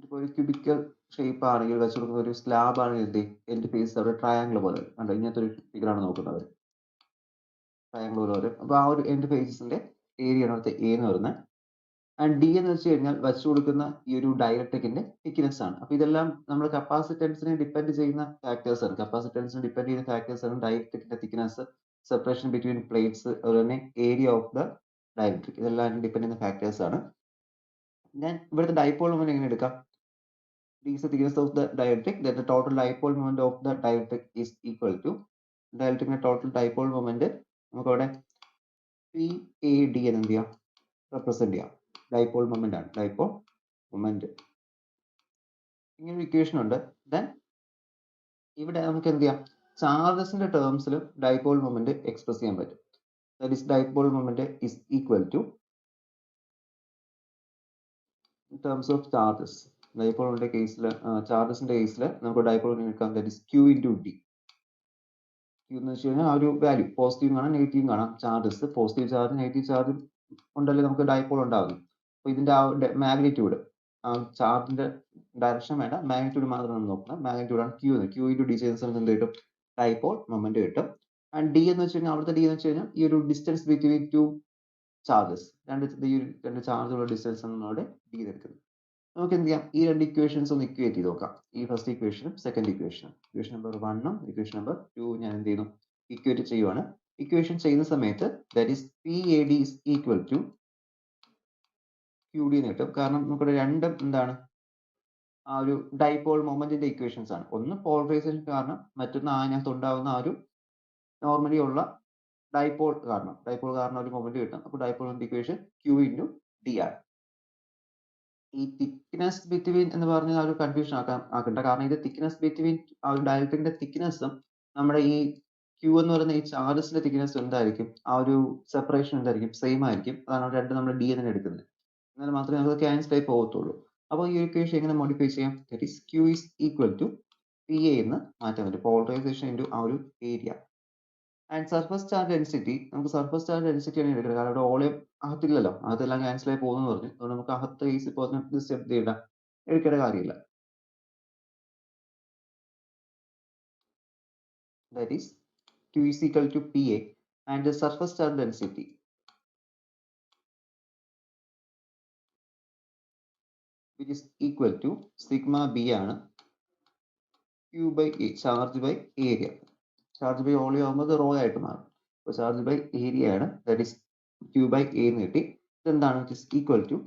ഇപ്പോൾ ഒരു ക്യൂബിക്കൽ ഷേപ്പ് ആണെങ്കിൽ വെച്ച് കൊടുക്കുന്ന ഒരു സ്ലാബ് ആണെങ്കിൽ എന്ത് എൻഡ് ഫേസ് അവിടെ ട്രയാങ്കിൾ പോലെ കണ്ടോ, ഇങ്ങനത്തെ ഒരു ഫിഗറാണ് നോക്കുന്നത്, ട്രയാങ്കിൾ പോലെ വരും. അപ്പോൾ ആ ഒരു എൻഡ് ഫേസിന്റെ ഏരിയ ആണ് അവിടുത്തെ A എന്ന് പറയുന്നത്. ആൻഡ് D എന്ന് വെച്ച് കഴിഞ്ഞാൽ വെച്ച് കൊടുക്കുന്ന ഈ ഒരു ഡയലക്ട്രിക്കിന്റെ തിക്നെസ് ആണ്. അപ്പോൾ ഇതെല്ലാം നമ്മൾ കപ്പാസിറ്റൻസിനെ ഡിപ്പെൻഡ് ചെയ്യുന്ന ഫാക്ടേഴ്സ് ആണ്. കപ്പാസിറ്റൻസിനെ ഡിപ്പെൻഡ് ചെയ്യുന്ന ഫാക്ടേഴ്സ് ആണ് ഡയലക്ട്രിക്കിന്റെ തിക്നെസ്, സെപ്പറേഷൻ ബിറ്റ്വീൻ പ്ലേറ്റ്സ്, അതുപോലെ തന്നെ ഏരിയ ഓഫ് ദ ഡയലക്ട്രിക്, ഇതെല്ലാം ഡിപ്പെൻഡ് ചെയ്യുന്ന ഫാക്ടേഴ്സ് ആണ്. ഞാൻ ഇവിടുത്തെ ഡൈപോൾ മൊമെന്റ് എങ്ങനെ എടുക്കാം, D is the thickness of the dielectric, that the total dipole moment of the dielectric is equal to ഡയലക്ട്രിക്കിന്റെ ടോട്ടൽ ഡൈപോൾ മൊമെന്റ് നമുക്ക് അവിടെ PAD എന്ന് എന്ത് ചെയ്യാം, റെപ്രസെന്റ് ചെയ്യാം. ഡൈപോൾ മൊമെന്റ് ആണ്, ഡൈപോൾ മൊമെന്റ്. ഇങ്ങനെ ഒരു ഇക്വേഷൻ ഉണ്ട്. ദെൻ ഇവിടെ നമുക്ക് എന്ത് ചെയ്യാം, ചാർജസിന്റെ ടേംസിൽ ഡൈപോൾ മൊമെന്റ് എക്സ്പ്രസ് ചെയ്യാൻ പറ്റും. That is dipole moment is equal to in terms of charges. ഡൈപോളിന്റെ കേസിൽ, ചാർജസിന്റെ കേസിൽ നമുക്ക് ഡൈപോൾ എടുക്കാം, that is Q into D. Q എന്ന് വെച്ച് കഴിഞ്ഞാൽ ആ ഒരു വാല്യൂ പോസിറ്റീവ് കാണാം നെഗറ്റീവ് കാണാം. Charges positive charge negative charge ഉണ്ടല്ലോ നമുക്ക് ഡൈപോൾ ഉണ്ടാകും. അപ്പോൾ ഇതിന്റെ ആ മാഗ്നിറ്റ്യൂഡ്, ആ ചാർജിന്റെ ഡയറക്ഷൻ വേണ്ട, മാഗ്നിറ്റ്യൂഡ് മാത്രം നമ്മൾ നോക്കണം. മാഗ്നിറ്റ്യൂഡ് ആണ് Q. Q into d ചെയ്യുന്ന സമയത്ത് എന്ത് കിട്ടും? ഡൈപോൾ മൊമെന്റ് കിട്ടും. ആൻഡ് D എന്ന് വെച്ച് കഴിഞ്ഞാൽ അവിടുത്തെ D എന്ന് വെച്ച് കഴിഞ്ഞാൽ ഈ ഒരു ഡിസ്റ്റൻസ് ബിറ്റ്വീൻ ടു ചാർജസ്, ഈ രണ്ട് ചാർജുള്ള ഡിസ്റ്റൻസ് ആണ് നമ്മുടെ D എടുക്കുന്നത്. നമുക്ക് എന്ത് ചെയ്യാം, ഈ രണ്ട് ഇക്വേഷൻസ് ഒന്ന് ഇക്വേറ്റ് ചെയ്ത് നോക്കാം. ഈ ഫസ്റ്റ് ഇക്വേഷനും സെക്കൻഡ് ഇക്വേഷനും, ഇക്വേഷൻ നമ്പർ 1ഉം ഇക്വേഷൻ നമ്പർ 2 ഞാൻ എന്ത് ചെയ്യുന്നു, ഇക്വേറ്റ് ചെയ്യുവാണ്. ഇക്വേഷൻ ചെയ്യുന്ന സമയത്ത് that is PAD is equal to QD എന്ന് കിട്ടും. കാരണം നമുക്കിവിടെ രണ്ടും എന്താണ്, ആ ഒരു ഡൈപോൾ മൊമെന്റിന്റെ ഇക്വേഷൻസ് ആണ്. ഒന്ന് പോളറൈസേഷൻ കാരണം, മറ്റൊന്ന് അതിനകത്ത് ഉണ്ടാകുന്ന ആ ഒരു നോർമലി ഉള്ള ഡൈപോൾ കാരണം ഒരു മൊമെന്റ് കിട്ടും. അപ്പോൾ ഡൈപോളിന്റെ ഇക്വേഷൻ Q into D ആണ്. ഈ തിക്നെസ് ബിറ്റ്വീൻ എന്ന് പറഞ്ഞ ആ ഒരു കൺഫ്യൂഷൻ ആക്കണ്ട. കാരണം ഇത് തിക്നെസ് ബിറ്റ്വീൻ ആ ഒരു ഡയലക്ട്രിക്കിന്റെ തിക്നെസ്സും നമ്മുടെ ഈ Q എന്ന് പറയുന്ന ഈ ചാർജസിന്റെ തിക്നെസ് എന്തായിരിക്കും, ആ ഒരു സെപ്പറേഷൻ എന്തായിരിക്കും, സെയിം ആയിരിക്കും. അതാണ് രണ്ട് നമ്മൾ D തന്നെ എടുക്കുന്നത്. എന്നാൽ മാത്രമേ നമുക്ക് ക്യാൻസൽ ആയി പോകത്തുള്ളൂ. അപ്പോൾ ഈ ഇക്വേഷൻ എങ്ങനെ മോഡിഫൈ ചെയ്യാം? That is Q is equal to PA എന്ന് മാറ്റാൻ പറ്റും. പോളറൈസേഷൻ ഇൻറ്റു ആ ഒരു area. And surface charge density, നമുക്ക് സർഫസ് ചാർജ് ഡെൻസിറ്റി ആണ് എടുക്കുന്നത്. കാരണം ഇവിടെ വോളിയം അകത്തില്ലല്ലോ, അകത്തെല്ലാം ക്യാൻസൽ ആയി പോകുന്നു പറഞ്ഞു. അതുകൊണ്ട് നമുക്ക് അകത്ത് കേസ് ഇപ്പോൾ സ്റ്റെപ്പ് ചെയ്യണ്ട, എടുക്കേണ്ട കാര്യമില്ല. That is Q is equal to PA and the surface charge density which is equal to sigma B ആണ് Q by A, charge by area. Charge by volume ആകുമ്പോൾ അത് റോ ആയിട്ട് മാറും. അപ്പോൾ ചാർജ് ബൈ ഏരിയ ആണ്, that is Q by A എന്ന് കിട്ടി. ഇതെന്താണ്, it is equal to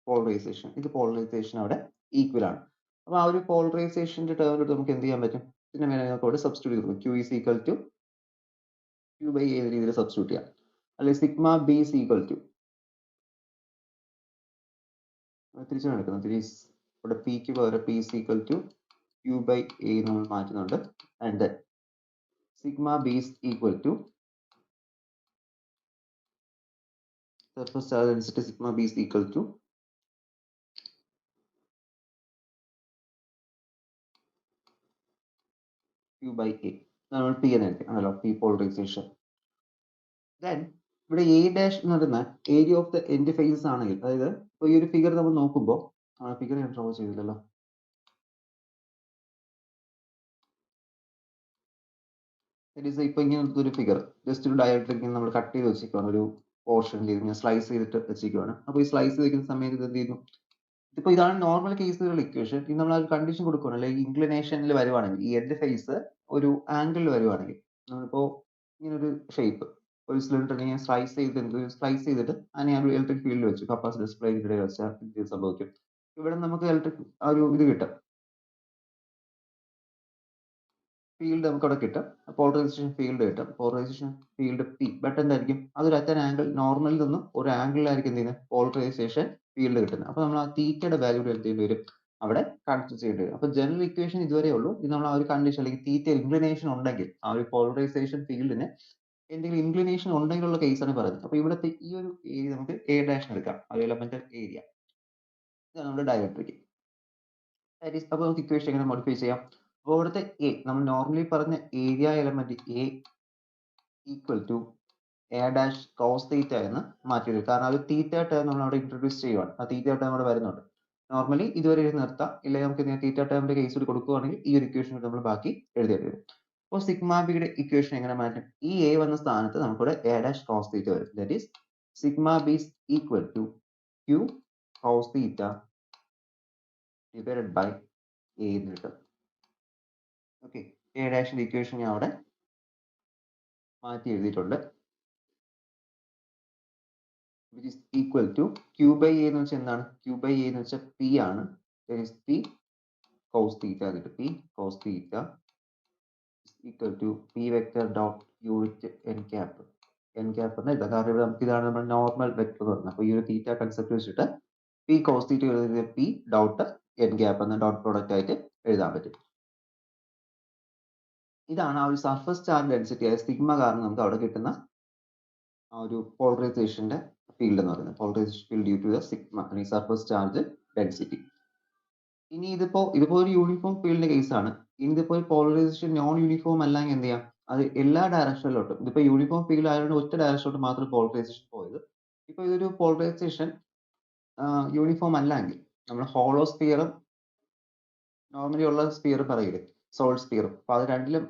polarization. ഇത് പോളറൈസേഷൻ അവിടെ ഈക്വൽ ആണ്. അപ്പോൾ ആ ഒരു പോളറൈസേഷന്റെ ടേമിലോട്ട് നമുക്ക് എന്ത് ചെയ്യാൻ പറ്റും, പിന്നെ വേണമെങ്കിൽ നമുക്ക് അവിടെ സബ്സ്റ്റിറ്റ്യൂട്ട് ചെയ്ത് Q is equal to Q by A എന്ന രീതിയിൽ സബ്സ്റ്റിറ്റ്യൂട്ട് ചെയ്യാം. അല്ലെങ്കിൽ sigma B is equal to, തിരിച്ചാണ് എടുക്കുന്നത്, ഇവിടെ Pക്ക് പകരം P is equal to Q by A നമ്മൾ മാറ്റുന്നുണ്ട്. And then sigma B is equal to surface charge density, sigma B is equal to Q by A. നമ്മൾ P എന്ന് എടുക്കാം ആണല്ലോ, P പോളറൈസേഷൻ. ദെൻ ഇവിടെ A ഡാഷ് എന്ന് പറയുന്ന area of the end faces ആണെങ്കിൽ, അതായത് ഇപ്പോൾ ഈ ഒരു ഫിഗർ നമ്മൾ നോക്കുമ്പോൾ, ഫിഗർ ഞാൻ ഡ്രോ ചെയ്തില്ലല്ലോ, ഇപ്പൊ ഇങ്ങനത്തെ ഒരു ഫിഗർ ജസ്റ്റ് ഒരു ഡയറക്ട്രിക് നമ്മൾ കട്ട് ചെയ്ത് വെച്ചിരിക്കുകയാണ്, ഒരു പോർഷനിൽ ഇങ്ങനെ സ്ലൈസ് ചെയ്തിട്ട് വെച്ചിരിക്കുകയാണ്. അപ്പോൾ ഈ സ്ലൈസ് ചെയ്തിരിക്കുന്ന സമയത്ത് ഇത് എന്ത് ചെയ്യുന്നു, ഇപ്പൊ ഇതാണ് നോർമൽ കേസുകളുടെ ഇക്വേഷൻ. ഇത് നമ്മൾ ആ ഒരു കണ്ടീഷൻ കൊടുക്കുകയാണ്, അല്ലെങ്കിൽ ഇൻക്ലിനേഷനിൽ വരുവാണെങ്കിൽ, ഈ എൻഡ് ഫേസ് ഒരു ആംഗിളിൽ വരുവാണെങ്കിൽ, നമ്മളിപ്പോ ഇങ്ങനെ ഒരു ഷേപ്പ്, ഒരു സിലിണ്ടർ ഇങ്ങനെ സ്ലൈസ് ചെയ്തിട്ട് അതിനെ ഒരു ഇലക്ട്രിക് ഫീൽഡ് വെച്ചു, കപ്പാസിറ്റർ ഡിസ്പ്ലേയുടെ വെച്ചാൽ ഇത് സംഭവിക്കും. ഇവിടെ നമുക്ക് ഇലക്ട്രിക് ആ ഒരു ഇത് കിട്ടും, ഫീൽഡ് നമുക്ക് അവിടെ കിട്ടും, പോളറൈസേഷൻ ഫീൽഡ് കിട്ടും. പോളറൈസേഷൻ ഫീൽഡ് P, ബട്ട് എന്തായിരിക്കും, അതൊരു അറ്റൻ ആംഗിൾ, നോർമലിൽ നിന്നും ഒരു ആംഗിളിലായിരിക്കും എന്ത് ചെയ്യുന്നത്, പോളറൈസേഷൻ ഫീൽഡ് കിട്ടുന്നത്. അപ്പോൾ നമ്മൾ ആ തീറ്റയുടെ വാല്യൂ എന്ത് ചെയ്യേണ്ടി വരും, അവിടെ കൺസിഡർ ചെയ്യേണ്ടി വരും. അപ്പോൾ ജനറൽ ഇക്വേഷൻ ഇതുവരെ ഉള്ളൂ. ഇത് നമ്മൾ ആ ഒരു കണ്ടീഷൻ, അല്ലെങ്കിൽ തീറ്റ ഇൻക്ലിനേഷൻ ഉണ്ടെങ്കിൽ, ആ ഒരു പോളറൈസേഷൻ ഫീൽഡിന് എന്തെങ്കിലും ഇൻക്ലിനേഷൻ ഉണ്ടെങ്കിലുള്ള കേസാണ് പറയുന്നത്. അപ്പോൾ ഇവിടുത്തെ ഈ ഒരു ഏരിയ നമുക്ക് A ഡാഷ് എടുക്കാം, ആ എലമെന്റൽ ഏരിയ. ഇതാണ് നമ്മുടെ ഡയലക്ട്രിക്. അപ്പോൾ നമുക്ക് ഇക്വേഷൻ എങ്ങനെ മോഡിഫൈ ചെയ്യാം? അപ്പോൾ ഇവിടുത്തെ A, നമ്മൾ നോർമലി പറഞ്ഞ area element A equal to A dash cos theta എന്ന് മാറ്റി. കാരണം അത് തീറ്റ ടേം നമ്മൾ അവിടെ ഇൻട്രൊഡ്യൂസ് ചെയ്യുവാണ്, ആ തീറ്റ ടേം അവിടെ വരുന്നുണ്ട്. നോർമലി ഇതുവരെ നിർത്താം, ഇല്ലെങ്കിൽ നമുക്ക് തീറ്റ ടേമിന്റെ കേസ് കൊടുക്കുകയാണെങ്കിൽ ഈ ഒരു ഇക്വേഷൻ നമ്മൾ ബാക്കി എഴുതേണ്ടി വരും. അപ്പോൾ സിഗ്മ ബിയുടെ ഇക്വേഷൻ എങ്ങനെ മാറ്റും? ഈ A വന്ന സ്ഥാനത്ത് നമുക്കിവിടെ A ഡാഷ് കോസ് തീറ്റ വരും. That is sigma b equal to Q cos theta divided by A എന്ന് കിട്ടും. ഓക്കെ, A ഡാഷിന്റെ ഇക്വേഷൻ ഞാൻ അവിടെ മാറ്റി എഴുതിയിട്ടുണ്ട്. which is equal to Q by A എന്ന് വെച്ചാൽ എന്താണ്? Q by A എന്ന് വെച്ചാൽ P ആണ്. That is P cos theta കിട്ടും. P cos theta is equal to P vector dot unit n cap. n cap എന്ന് എഴുതാം, കാരണം ഇവിടെ നമുക്ക് ഇതാണ് നമ്മുടെ നോർമൽ വെക്ടർ എന്ന് പറഞ്ഞത്. അപ്പോൾ ഈ ഒരു തീറ്റ കൺസെപ്റ്റ് വെച്ചിട്ട് P cos theta എഴുതുന്നത് P ഡോട്ട് n cap എന്ന ഡോട്ട് പ്രോഡക്റ്റ് ആയിട്ട് എഴുതാൻ പറ്റും. ഇതാണ് ആ ഒരു സർഫസ് ചാർജ് ഡെൻസിറ്റി ആയ സിഗ്മ കാരണം നമുക്ക് അവിടെ കിട്ടുന്ന ആ ഒരു പോളറൈസേഷന്റെ ഫീൽഡ് എന്ന് പറയുന്നത്. Polarization field due to the sigma അല്ലെങ്കിൽ സർഫസ് ചാർജ് ഡെൻസിറ്റി. ഇനി ഇതിപ്പോ ഒരു യൂണിഫോം ഫീൽഡിന്റെ കേസാണ്. ഇനി ഇതിപ്പോ പോളറൈസേഷൻ നോൺ യൂണിഫോം അല്ലെങ്കിൽ എന്ത് ചെയ്യാം, അത് എല്ലാ ഡയറക്ഷനിലോട്ടും, ഇതിപ്പോ യൂണിഫോം ഫീൽഡ് ആയതുകൊണ്ട് ഒറ്റ ഡയറക്ഷനിലോട്ട് മാത്രം പോളറൈസേഷൻ പോയത്. ഈ ഇപ്പോൾ ഇതൊരു പോളറൈസേഷൻ യൂണിഫോം അല്ലെങ്കിൽ നമ്മൾ ഹോളോ സ്പിയറും നോർമലി ഉള്ള സ്പിയർ പറയില്ലേ, സോളിഡ് സ്പിയറും. അപ്പോൾ അത്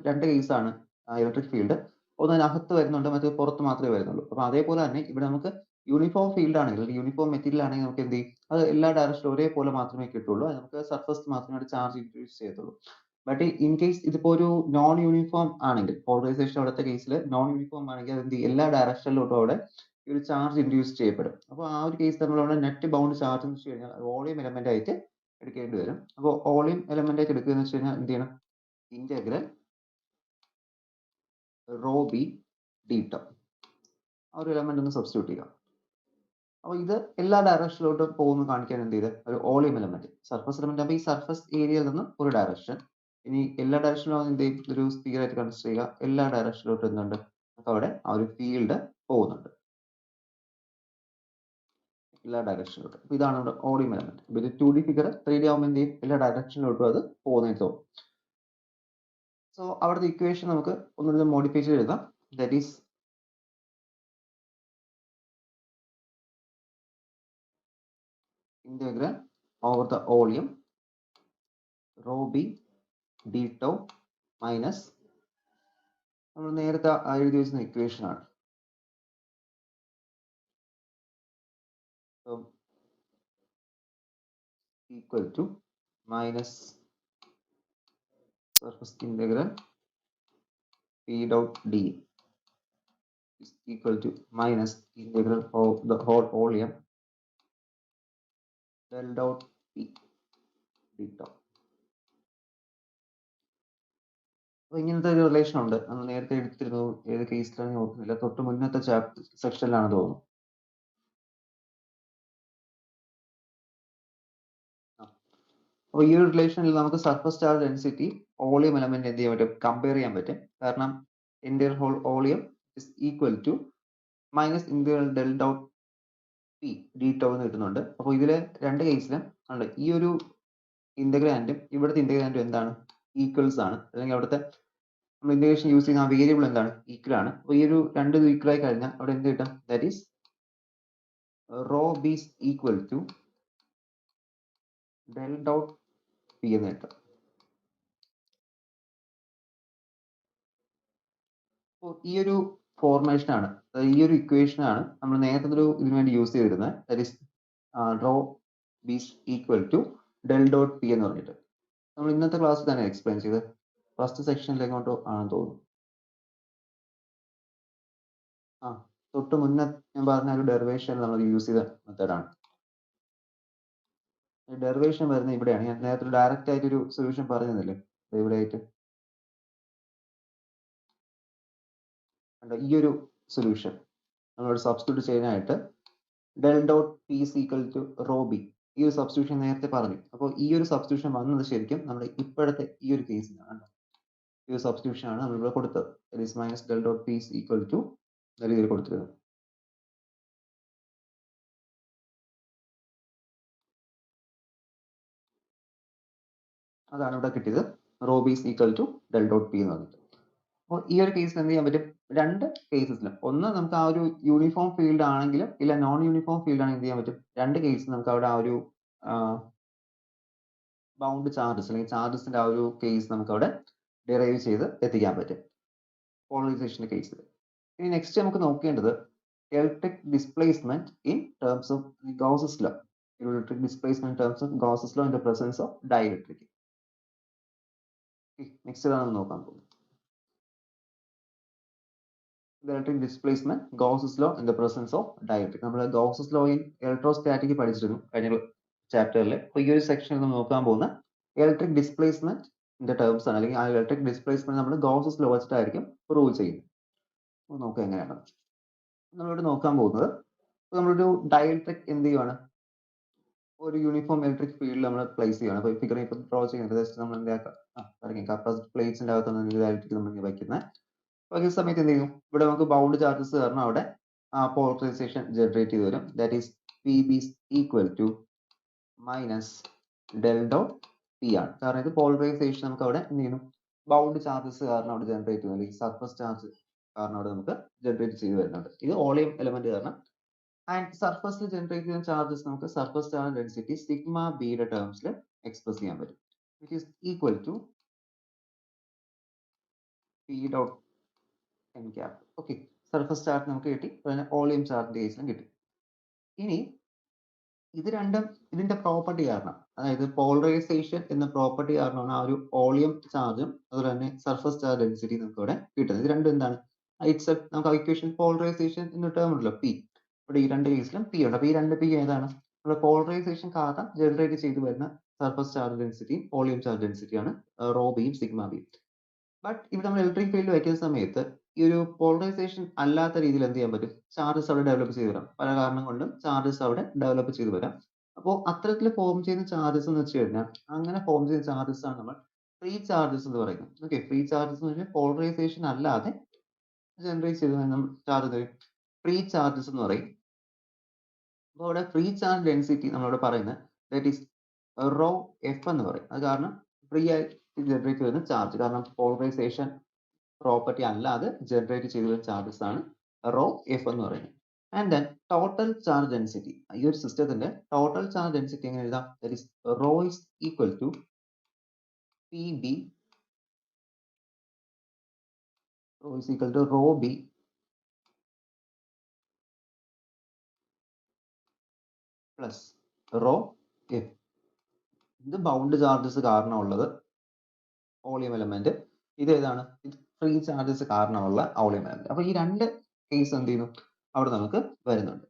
രണ്ട് കേസാണ് ഇലക്ട്രിക് ഫീൽഡ്. ഒന്ന് അതിനകത്ത് വരുന്നുണ്ട്, മറ്റേ പുറത്ത് മാത്രമേ വരുന്നുള്ളൂ. അപ്പോൾ അതേപോലെ തന്നെ ഇവിടെ നമുക്ക് യൂണിഫോം ഫീൽഡ് ആണെങ്കിൽ, യൂണിഫോം മെറ്റീരിയൽ ആണെങ്കിൽ നമുക്ക് എന്ത് ചെയ്യും, അത് എല്ലാ ഡയറക്ഷനിലും ഒരേപോലെ മാത്രമേ കിട്ടുള്ളൂ. അത് നമുക്ക് സർഫസ് മാത്രമേ ചാർജ് ഇൻട്രൊഡ്യൂസ് ചെയ്യത്തുള്ളൂ. ബട്ട് ഇൻ കേസ് ഇതിപ്പോൾ ഒരു നോൺ യൂണിഫോം ആണെങ്കിൽ, പോളറൈസേഷൻ അവിടുത്തെ കേസിൽ നോൺ യൂണിഫോം ആണെങ്കിൽ അത് എന്ത് ചെയ്യും, എല്ലാ ഡയറക്ഷനിലോട്ടും അവിടെ ഒരു ചാർജ് ഇൻഡ്യൂസ് ചെയ്യപ്പെടും. അപ്പോൾ ആ ഒരു കേസ് നമ്മളവിടെ നെറ്റ് ബൗണ്ട് ചാർജ് എന്ന് വെച്ച് കഴിഞ്ഞാൽ വോളിയം എലമെന്റ് ആയിട്ട് എടുക്കേണ്ടി വരും. അപ്പോൾ വോളിയം എലമെന്റ് ആയിട്ട് എടുക്കുക എന്ന് വെച്ച് കഴിഞ്ഞാൽ എന്ത് ചെയ്യണം, integral rho b d tau ആ ഒരു എലമെന്റ് ഒന്ന് സബ്സ്റ്റിറ്റ്യൂട്ട് ചെയ്യാം. അപ്പോൾ ഇത് എല്ലാ ഡയറക്ഷനിലോട്ടും പോകുന്നു കാണിക്കാൻ എന്ത് ചെയ്ത് ഒരു വോളിയം എലമെന്റ്, സർഫസ് എലമെന്റ് ആകുമ്പോൾ ഈ സർഫസ് ഏരിയയിൽ നിന്ന് ഒരു ഡയറക്ഷൻ, ഇനി എല്ലാ ഡയറക്ഷനിലും എന്ത് ചെയ്യും, ഒരു സ്പിയർ ആയിട്ട് കൺസിഡർ ചെയ്യുക. എല്ലാ ഡയറക്ഷനിലോട്ടും എന്തുണ്ട്, നമുക്ക് അവിടെ ആ ഒരു ഫീൽഡ് പോകുന്നുണ്ട് എല്ലാ ഡയറക്ഷനിലോട്ടും. അപ്പോൾ ഇതാണ് നമ്മുടെ വോളിയം എലമെന്റ്. അപ്പോൾ ഇത് 2D ഫിഗർ 3D ആകുമ്പോൾ എന്ത് ചെയ്യും, എല്ലാ ഡയറക്ഷനിലോട്ടും അത് പോകുന്നതായിട്ട് തോന്നും. സോ അവിടുത്തെ ഇക്വേഷൻ നമുക്ക് ഒന്നുകൂടി മോഡിഫൈ ചെയ്ത് എഴുതാം. That is integral over the volume rho b d tau minus നമ്മൾ നേരത്തെ എഴുതി വെച്ചിരുന്ന ഇക്വേഷൻ ആണ്. So equal to minus surface integral p dot d is equal to minus integral of the whole volume del dot p d tau. അപ്പോൾ ഇങ്ങനത്തെ ഒരു റിലേഷൻ ഉണ്ട്. നമ്മൾ നേരത്തെ എടുത്തിരുന്നു, ഏത് കേസിലാണ് ഓർക്കുന്നില്ല, തൊട്ട് മുന്നത്തെ ചാപ്റ്റർ സെക്ഷനിലാണ് തോന്നുന്നു. അപ്പോൾ ഈ ഒരു റിലേഷനിൽ നമുക്ക് surface charge density volume element എന്ത് ചെയ്യാൻ പറ്റും, കമ്പയർ ചെയ്യാൻ പറ്റും. കാരണം integral whole volume is equal to minus integral del dot p d tau എന്ന് കിട്ടുന്നുണ്ട്. അപ്പോൾ ഇതിലെ രണ്ട് കേസിലും ഉണ്ട് ഈ ഒരു ഇന്റഗ്രാൻഡും ഇവിടുത്തെ ഇന്റഗ്രാൻഡും എന്താണ്, ഈക്വൽസ് ആണ്. അല്ലെങ്കിൽ അവിടുത്തെ നമ്മൾ ഇന്റഗ്രേഷൻ യൂസ് ചെയ്യുന്ന ആ വേരിയബിൾ എന്താണ്, ഈക്വൽ ആണ്. അപ്പോൾ ഈ ഒരു രണ്ട് ഈക്വൽ ആയി കഴിഞ്ഞാൽ അവിടെ എന്ത് കിട്ടും, that is rho b equal to del dot p എന്ന് കിട്ടും. അപ്പോൾ ഈ ഒരു ഫോർമേഷൻ ആണ്, ഈ ഒരു ഇക്വേഷൻ ആണ് നമ്മൾ നേരത്തെ ഒരു ഇതിനു വേണ്ടി യൂസ് ചെയ്തിരുന്നത്. That is rho b equal to del dot p എന്ന് പറഞ്ഞിട്ട് നമ്മൾ ഇന്നത്തെ ക്ലാസ്സിൽ തന്നെ എക്സ്പ്ലെയിൻ ചെയ്ത് ഫസ്റ്റ് സെക്ഷനിലേക്കോട്ടോ ആണെന്ന് തോന്നുന്നു. തൊട്ട് മുന്നേ ഞാൻ പറഞ്ഞ ഒരു ഡെറിവേഷൻ നമ്മൾ യൂസ് ചെയ്ത മെത്തേഡാണ്. ഡെറിവേഷൻ വരുന്നത് ഇവിടെയാണ്. ഞാൻ നേരത്തെ ഡയറക്റ്റ് ആയിട്ട് ഒരു സൊല്യൂഷൻ പറഞ്ഞില്ലേ, ഇവിടെ ആയിട്ട് ഈ ഒരു സൊല്യൂഷൻ നമ്മളോട് സബ്സ്റ്റിറ്റ്യൂട്ട് ചെയ്യാനായിട്ട് del dot p is equal to rho b, ഈ ഒരു സബ്സ്റ്റിറ്റ്യൂഷൻ നേരത്തെ പറഞ്ഞു. അപ്പോൾ ഈ ഒരു സബ്സ്റ്റിറ്റ്യൂഷൻ വന്നത് ശരിക്കും നമ്മുടെ ഇപ്പോഴത്തെ ഈ ഒരു കേസിലാണ്. ഈ ഒരു സബ്സ്റ്റിറ്റ്യൂഷൻ ആണ് നമ്മൾ ഇവിടെ കൊടുത്തത്. That is minus del dot p is equal to രീതിയിൽ കൊടുത്തിരുന്നത്. അതാണ് ഇവിടെ കിട്ടിയത്, rho b is equal to del dot p എന്ന് പറഞ്ഞിട്ട്. അപ്പോൾ ഈ ഒരു കേസിൽ എന്ത് ചെയ്യാൻ പറ്റും, രണ്ട് കേസസിലും ഒന്ന് നമുക്ക് ആ ഒരു യൂണിഫോം ഫീൽഡ് ആണെങ്കിലും ഇല്ല നോൺ യൂണിഫോം ഫീൽഡ് ആണെങ്കിൽ എന്ത് ചെയ്യാൻ പറ്റും, രണ്ട് കേസിൽ നമുക്ക് അവിടെ ആ ഒരു ബൗണ്ട് ചാർജസ് അല്ലെങ്കിൽ ചാർജസിന്റെ ആ ഒരു കേസ് നമുക്ക് അവിടെ ഡിറൈവ് ചെയ്ത് എത്തിക്കാൻ പറ്റും പോളറൈസേഷന്റെ കേസിൽ. ഇനി നെക്സ്റ്റ് നമുക്ക് നോക്കേണ്ടത് electric displacement in terms of Gauss's law. Electric displacement in terms of Gauss's law in the presence of dielectric. Next ആണ് നോക്കാൻ പോകുന്നത്. Electric displacement Gauss's law in the presence of dielectric. നമ്മൾ ഗൗസസ് ലോ ഇൻ ഇലക്ട്രോസ്റ്റാറ്റിക് പഠിച്ചിരുന്നു കഴിഞ്ഞ ചാപ്റ്ററിൽ. അപ്പോൾ ഈ ഒരു സെക്ഷനിൽ നമ്മൾ നോക്കാൻ പോകുന്ന ഇലക്ട്രിക് ഡിസ്പ്ലേസ്മെന്റ് ടേംസ് ആണ്, അല്ലെങ്കിൽ ആ ഇലക്ട്രിക് ഡിസ്പ്ലേസ്മെന്റ് നമ്മൾ ഗൗസസ് ലോ വെച്ചിട്ടായിരിക്കും പ്രൂവ് ചെയ്യുന്നത്. അപ്പോൾ നോക്കാം എങ്ങനെയാണ് നമ്മളിവിടെ നോക്കാൻ പോകുന്നത്. നമ്മളൊരു ഡൈഇലക്ട്രിക് എന്ത് ചെയ്യുവാണ്, ഒരു യൂണിഫോം ഇലക്ട്രിക് ഫീൽഡ് നമ്മൾ പ്ലേസ് ചെയ്യുകയാണ്. അപ്പോൾ ഫിഗർ ഇപ്പോൾ ഡ്രോ ചെയ്യുന്നത് ജസ്റ്റ് നമ്മൾ എന്താക്കാം, കപ്പാസിറ്റർ പ്ലേറ്റ്സിന്റെ അകത്താണ് ഇലക്ട്രിക് നമ്മൾ വയ്ക്കുന്നത്. അപ്പോൾ ഈ സമയത്ത് എന്ത് ചെയ്യും, ഇവിടെ നമുക്ക് ബൗണ്ട് ചാർജസ് കാരണം അവിടെ പോളറൈസേഷൻ ജനറേറ്റ് ചെയ്ത് വരും. That is p b equal to minus del dot p ആണ്. കാരണം ഇത് പോളറൈസേഷൻ നമുക്ക് അവിടെ എന്ത് ചെയ്യുന്നു, ബൗണ്ട് ചാർജസ് കാരണം അവിടെ ജനറേറ്റ് ചെയ്യുന്നു, അല്ലെങ്കിൽ സർഫസ് ചാർജ് കാരണം അവിടെ നമുക്ക് ജനറേറ്റ് ചെയ്ത് വരുന്നുണ്ട്. ഇത് വോളിയം എലമെന്റ് കാരണം ആൻഡ് സർഫസിൽ ജനറേറ്റ് ചെയ്യുന്ന ചാർജസ് നമുക്ക് സർഫസ് ചാർജ് ഡെൻസിറ്റി സിഗ്മ ബിയുടെ ടേംസിൽ എക്സ്പ്രസ് ചെയ്യാൻ പറ്റും, which is equal to p dot n cap. Okay, surface charge നമുക്ക് കിട്ടി, അതുപോലെ വോളിയം ചാർജിന്റെ കേസിലും കിട്ടി. ഇനി ഇത് രണ്ടും ഇതിന്റെ പ്രോപ്പർട്ടി കാരണം, അതായത് പോളറൈസേഷൻ എന്ന പ്രോപ്പർട്ടി കാരണമാണ് ആ ഒരു വോളിയം ചാർജും അതുപോലെ തന്നെ സർഫസ് ചാർജ് ഡെൻസിറ്റി നമുക്ക് ഇവിടെ കിട്ടുന്നത്. ഇത് രണ്ടും എന്താണ്, ഇറ്റ്സ് നമുക്ക് ഇക്വേഷൻ പോളറൈസേഷൻ എന്ന ടേം ഉണ്ടല്ലോ പി, ഇവിടെ ഈ രണ്ട് കേസിലും പി ഉണ്ട്. അപ്പൊ ഈ രണ്ട് പി ഏതാണ്, നമ്മുടെ പോളറൈസേഷൻ കാരണം ജനറേറ്റ് ചെയ്തു വരുന്ന സർഫസ് ചാർജ് ഡെൻസിറ്റിയും വോളിയം ചാർജ് ഡെൻസിറ്റിയാണ് റോ ബിയും സിഗ്മ ബിയും. ബട്ട് ഇവിടെ നമ്മൾ ഇലക്ട്രിക് ഫീൽഡ് വയ്ക്കുന്ന സമയത്ത് ഈ ഒരു പോളറൈസേഷൻ അല്ലാത്ത രീതിയിൽ എന്ത് ചെയ്യാൻ പറ്റും, ചാർജസ് അവിടെ ഡെവലപ്പ് ചെയ്ത് വരാം, പല കാരണം കൊണ്ടും ചാർജസ് അവിടെ ഡെവലപ്പ് ചെയ്ത് വരാം. അപ്പോൾ അത്തരത്തിൽ ഫോം ചെയ്യുന്ന ചാർജസ് എന്ന് വെച്ച് കഴിഞ്ഞാൽ, അങ്ങനെ ഫോം ചെയ്യുന്ന ചാർജസ് ആണ് നമ്മൾ ഫ്രീ ചാർജസ് എന്ന് പറയുന്നത്. ഓക്കെ, ഫ്രീ ചാർജസ് എന്ന് പറഞ്ഞാൽ പോളറൈസേഷൻ അല്ലാതെ ജനറേറ്റ് ചെയ്ത് ചാർജ് ഫ്രീ ചാർജസ് എന്ന് പറയും. അപ്പോൾ അവിടെ ഫ്രീ ചാർജ് ഡെൻസിറ്റി നമ്മളിവിടെ പറയുന്നത് ദാറ്റ് ഈസ് റോ എഫ് എന്ന് പറയും. അത് കാരണം ഫ്രീ ആയിട്ട് ജനറേറ്റ് ചെയ്യുന്ന ചാർജ്, കാരണം പോളറൈസേഷൻ പ്രോപ്പർട്ടി അല്ലാതെ ജനറേറ്റ് ചെയ്ത ചാർജസ് ആണ് റോ എഫ് എന്ന് പറയുന്നത്. And then total charge density, ഈ ഒരു സിസ്റ്റത്തിന്റെ ടോട്ടൽ ചാർജ് ഡെൻസിറ്റി എങ്ങനെ എഴുതാം, that is rho is equal to p b, rho is equal to rho b plus rho f. ഇത് ബൗണ്ട് ചാർജസ് കാരണമുള്ളത് വോളിയം എലമെന്റ്, ഇത് ഏതാണ്, ഇത് ഫ്രീ ചാർജസ് കാരണമുള്ള വോളിയം എലമെന്റ്. അപ്പൊ ഈ രണ്ട് കേസ് എന്ത് ചെയ്യുന്നു അവിടെ നമുക്ക് വരുന്നുണ്ട്.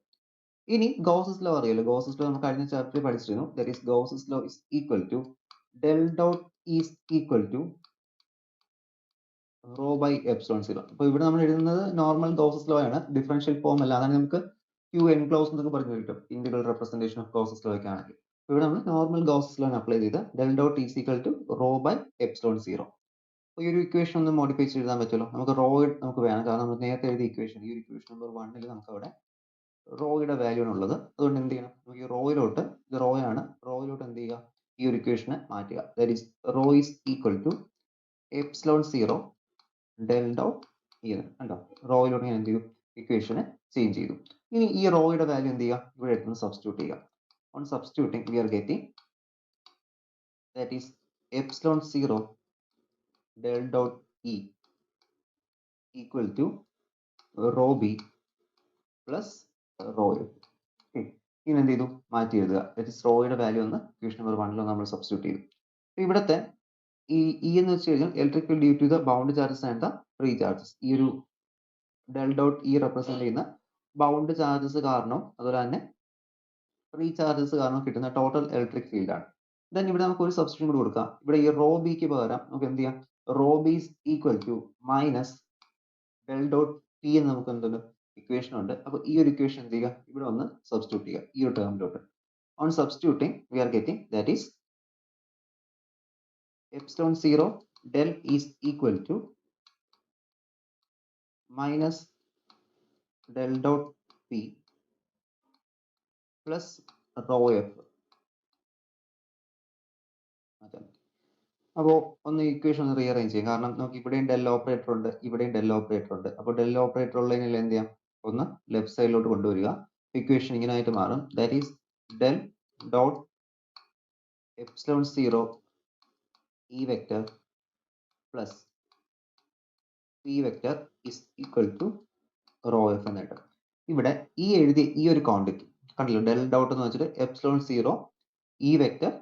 ഇനി ഗോസസ് ലോ അറിയാലോ, ഗോസസ് ലോ നമുക്ക് കഴിഞ്ഞ ചാപ്റ്ററിൽ പഠിച്ചിരുന്നു. That is Gauss's law is equal to del dot is equal to rho by epsilon zero. അപ്പൊ ഇവിടെ നമ്മൾ എഴുതുന്നത് നോർമൽ ഗോസസ് ലോ ആണ്, ഡിഫറൻഷ്യൽ ഫോം അല്ല. അതാണ് നമുക്ക് ക്യൂ എൻക്ലോസ് എന്നൊക്കെ പറഞ്ഞു കിട്ടും, integral representation of Gauss's law ഒക്കെ ആണെങ്കിൽ. ഇവിടെ നമ്മൾ നോർമൽ ഗോസസ് ലോ അപ്ലൈ ചെയ്ത് del dot is equal to rho by epsilon zero. ഈ ഒരു ഇക്വേഷൻ ഒന്ന് മോഡിഫൈ ചെയ്ത് എഴുതാൻ പറ്റുമല്ലോ, നമുക്ക് റോ നമുക്ക് വേണം, കാരണം നമ്മൾ നേരത്തെ എഴുതിയ ഇക്വേഷൻ, ഈ ഒരു ഇക്വേഷൻ നമ്പർ 1 നമുക്ക് അവിടെ റോയുടെ വാല്യൂ ആണ് ഉള്ളത്. അതുകൊണ്ട് എന്ത് ചെയ്യണം, നമുക്ക് ഈ റോയിലോട്ട്, ഇത് റോ ആണ്, റോയിലോട്ട് എന്ത് ചെയ്യുക, ഈ ഒരു ഇക്വേഷനെ മാറ്റുക. That is rho is equal to epsilon zero del dot e എന്ന് കണ്ടോ, റോയിലോട്ട് ഞാൻ എന്ത് ചെയ്തു, ഇക്വേഷനെ ചേഞ്ച് ചെയ്തു. ഇനി ഈ റോയുടെ വാല്യൂ എന്ത് ചെയ്യുക, ഇവിടെ എടുത്ത് സബ്സ്റ്റിറ്റ്യൂട്ട് ചെയ്യുക. On substituting we are getting that is epsilon zero del dot E equal to rho b plus rho f. ഇനി എന്ത് ചെയ്തു, മാറ്റി എഴുതുക. ദാറ്റ് ഈസ് റോയുടെ വാല്യൂ ഒന്ന് ഇക്വേഷൻ നമ്പർ 1 നമ്മൾ സബ്സ്റ്റിറ്റ്യൂട്ട് ചെയ്തു. ഇവിടുത്തെ ഈ ഇ എന്ന് വെച്ച് കഴിഞ്ഞാൽ electric field due to the bound charges and the free charges. ഈ ഒരു ഡെൽ ഡോട്ട് ഇ റെപ്രസെന്റ് ചെയ്യുന്ന ബൗണ്ട് ചാർജസ് കാരണം അതുപോലെ തന്നെ ഫ്രീ ചാർജസ് കാരണം കിട്ടുന്ന ടോട്ടൽ ഇലക്ട്രിക് ഫീൽഡ് ആണ്. ദെൻ ഇവിടെ നമുക്ക് ഒരു സബ്സ്റ്റിറ്റ്യൂഷൻ കൂടി കൊടുക്കാം. ഇവിടെ ഈ റോ ബിക്ക് പകരം നമുക്ക് എന്ത് ചെയ്യാം, rho b is equal to minus del dot p എന്ന് നമുക്ക് എന്തുണ്ട് ഇക്വേഷൻ ഉണ്ട്. അപ്പൊ ഈ ഒരു ഇക്വേഷൻ എന്ത് ചെയ്യുക, ഇവിടെ ഒന്ന് സബ്സ്റ്റിറ്റ്യൂട്ട് ചെയ്യുക ഈ ഒരു ടേമിലോട്ട്. On substituting we are getting that is epsilon 0 del is equal to minus del dot p plus rho f. അപ്പോൾ ഒന്ന് ഇക്വേഷൻ ഒന്ന് റീഅറേഞ്ച് ചെയ്യും, കാരണം നമുക്ക് ഇവിടെയും ഡെൽ ഓപ്പറേറ്റർ ഉണ്ട്, ഇവിടെയും ഡെൽ ഓപ്പറേറ്റർ ഉണ്ട്. അപ്പോൾ ഡെൽ ഓപ്പറേറ്റർ ഉള്ളതിനാൽ എന്ത് ചെയ്യാം, ഒന്ന് ലെഫ്റ്റ് സൈഡിലോട്ട് കൊണ്ടുവരിക. ഇക്വേഷൻ ഇങ്ങനെ ആയിട്ട് മാറും. That is del dot epsilon 0 e vector plus P vector is equal to rho f എന്ന് കിട്ടും. ഇവിടെ ഈ എഴുതിയ ഈ ഒരു ക്വാണ്ടിറ്റി കണ്ടല്ലോ, ഡെൽ ഡോട്ട് എന്ന് വെച്ചിട്ട് epsilon 0 e vector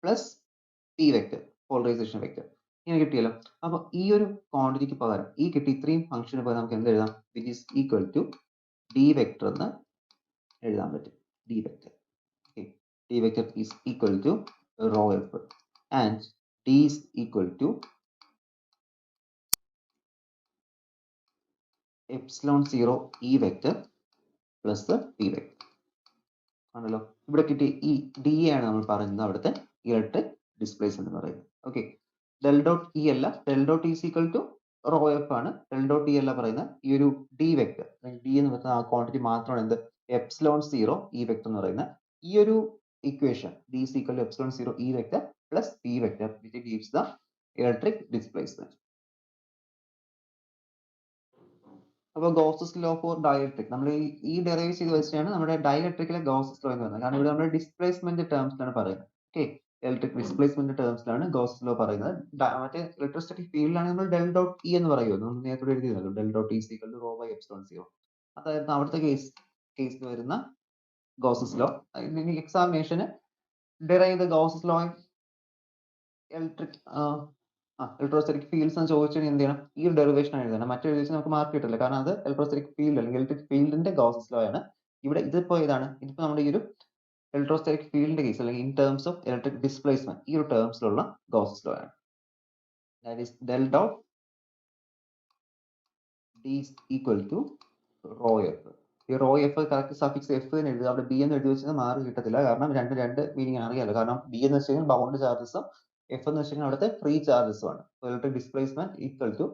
plus P vector polarisation vector ഇങ്ങനെ കിട്ടിയല്ലോ. അപ്പൊ ഈ ഒരു ക്വാണ്ടിറ്റിക്ക് പകരം ഈ കിട്ടി ഇത്രയും ഫംഗ്ഷന് പകരം നമുക്ക് എന്ത് എഴുതാം, which is equal to d vector എന്ന് എഴുതാൻ പറ്റും. D vector, d vector is equal to rho f and d is equal to epsilon 0 e vector plus P vector ആണല്ലോ. ഇവിടെ കിട്ടിയ ഈ ഡി ആണ് നമ്മൾ പറയുന്നത് അവിടുത്തെ ഇലക്ട്രിക് ഡിസ്പ്ലേസ്മെന്റ് എന്ന് പറയുന്നത്. ഓക്കെ, ഡെൽ ഡോട്ട് ഇ അല്ല, del dot is equal to rho f ആണ്. ഡെൽ ഡോട്ട് ഇ അല്ല പറയുന്ന ഈ ഒരു ഡി വെക്റ്റർ, ഡി എന്ന് പറയുന്ന ആ ക്വാണ്ടിറ്റി മാത്രമാണ് എന്ത്, എപ്സിലോൺ 0 ഇ വെക്റ്റർ എന്ന് പറയുന്ന ഈ ഒരു equation. D is equal to epsilon 0 e vector plus P vector which gives the electric displacement. അപ്പോൾ ഗോസസ് ലോ ഫോർ ഡയലക്ട്രിക് നമ്മൾ ഈ ഡെറൈവ് ചെയ്ത് വെച്ചിട്ടാണ് നമ്മുടെ ഡയലക്ട്രിക്കിലെ ഗോസസ് ലോ എന്ന് പറയുന്നത്. കാരണം ഇവിടെ നമ്മൾ ഡിസ്പ്ലേസ്മെന്റ് ടേംസിലാണ് പറയുന്നത്. ഓക്കെ, ഇലക്ട്രിക് ഡിസ്പ്ലേസ്മെന്റ് ടേംസിലാണ് ഗോസസ് ലോ പറയുന്നത്. മറ്റേ ഇലക്ട്രോസ്റ്റാറ്റിക് ഫീൽഡിലാണ് നമ്മൾ ഡെൽ ഡോട്ട് ഇ എന്ന് പറയുമല്ലോ, നമ്മൾ നേരത്തെ എഴുതിയതല്ലോ, del dot E equal to rho by epsilon zero. അതായിരുന്നു അവിടുത്തെ കേസിൽ വരുന്ന ഗോസസ് ലോ. ഇനി എക്സാമിനേഷന് derive the Gauss's law in electric electrostatic fields എന്ന് ചോദിച്ചാൽ എന്ത് ചെയ്യണം, ഈ ഒരു ഡെറിവേഷൻ എഴുതണം. മറ്റൊരു എഴുതി നമുക്ക് മാർക്ക് കിട്ടില്ല, കാരണം അത് ഇലക്ട്രോസ്റ്റാറ്റിക് ഫീൽഡ് അല്ലെങ്കിൽ ഇലക്ട്രിക് ഫീൽഡിന്റെ ഗോസസ് ലോ ആണ്. ഇവിടെ ഇതിപ്പോ ഇതാണ്, ഇതിപ്പോ നമ്മുടെ ഈ ഒരു ഇലക്ട്രോസ്റ്റാറ്റിക് ഫീൽഡിന്റെ കേസ് അല്ലെങ്കിൽ in terms of electric displacement ഈ ഒരു ടേംസിലുള്ള ഗോസസ് ലോ ആണ്. That is del dot D equal to rho f. ഈ rho f correct suffix f എന്ന് എഴുതുക. അവിടെ ബി എന്ന് എഴുതി വെച്ചാൽ മാർക്ക് കിട്ടത്തില്ല, കാരണം രണ്ട് മീനിങ് അറിയാലോ. കാരണം ബി എന്ന് വെച്ച് കഴിഞ്ഞാൽ ബൗണ്ട് ചാർജസും എഫ് എന്ന് വെച്ച് കഴിഞ്ഞാൽ അവിടുത്തെ ഫ്രീ ചാർജസും ആണ്. Electric displacement equal to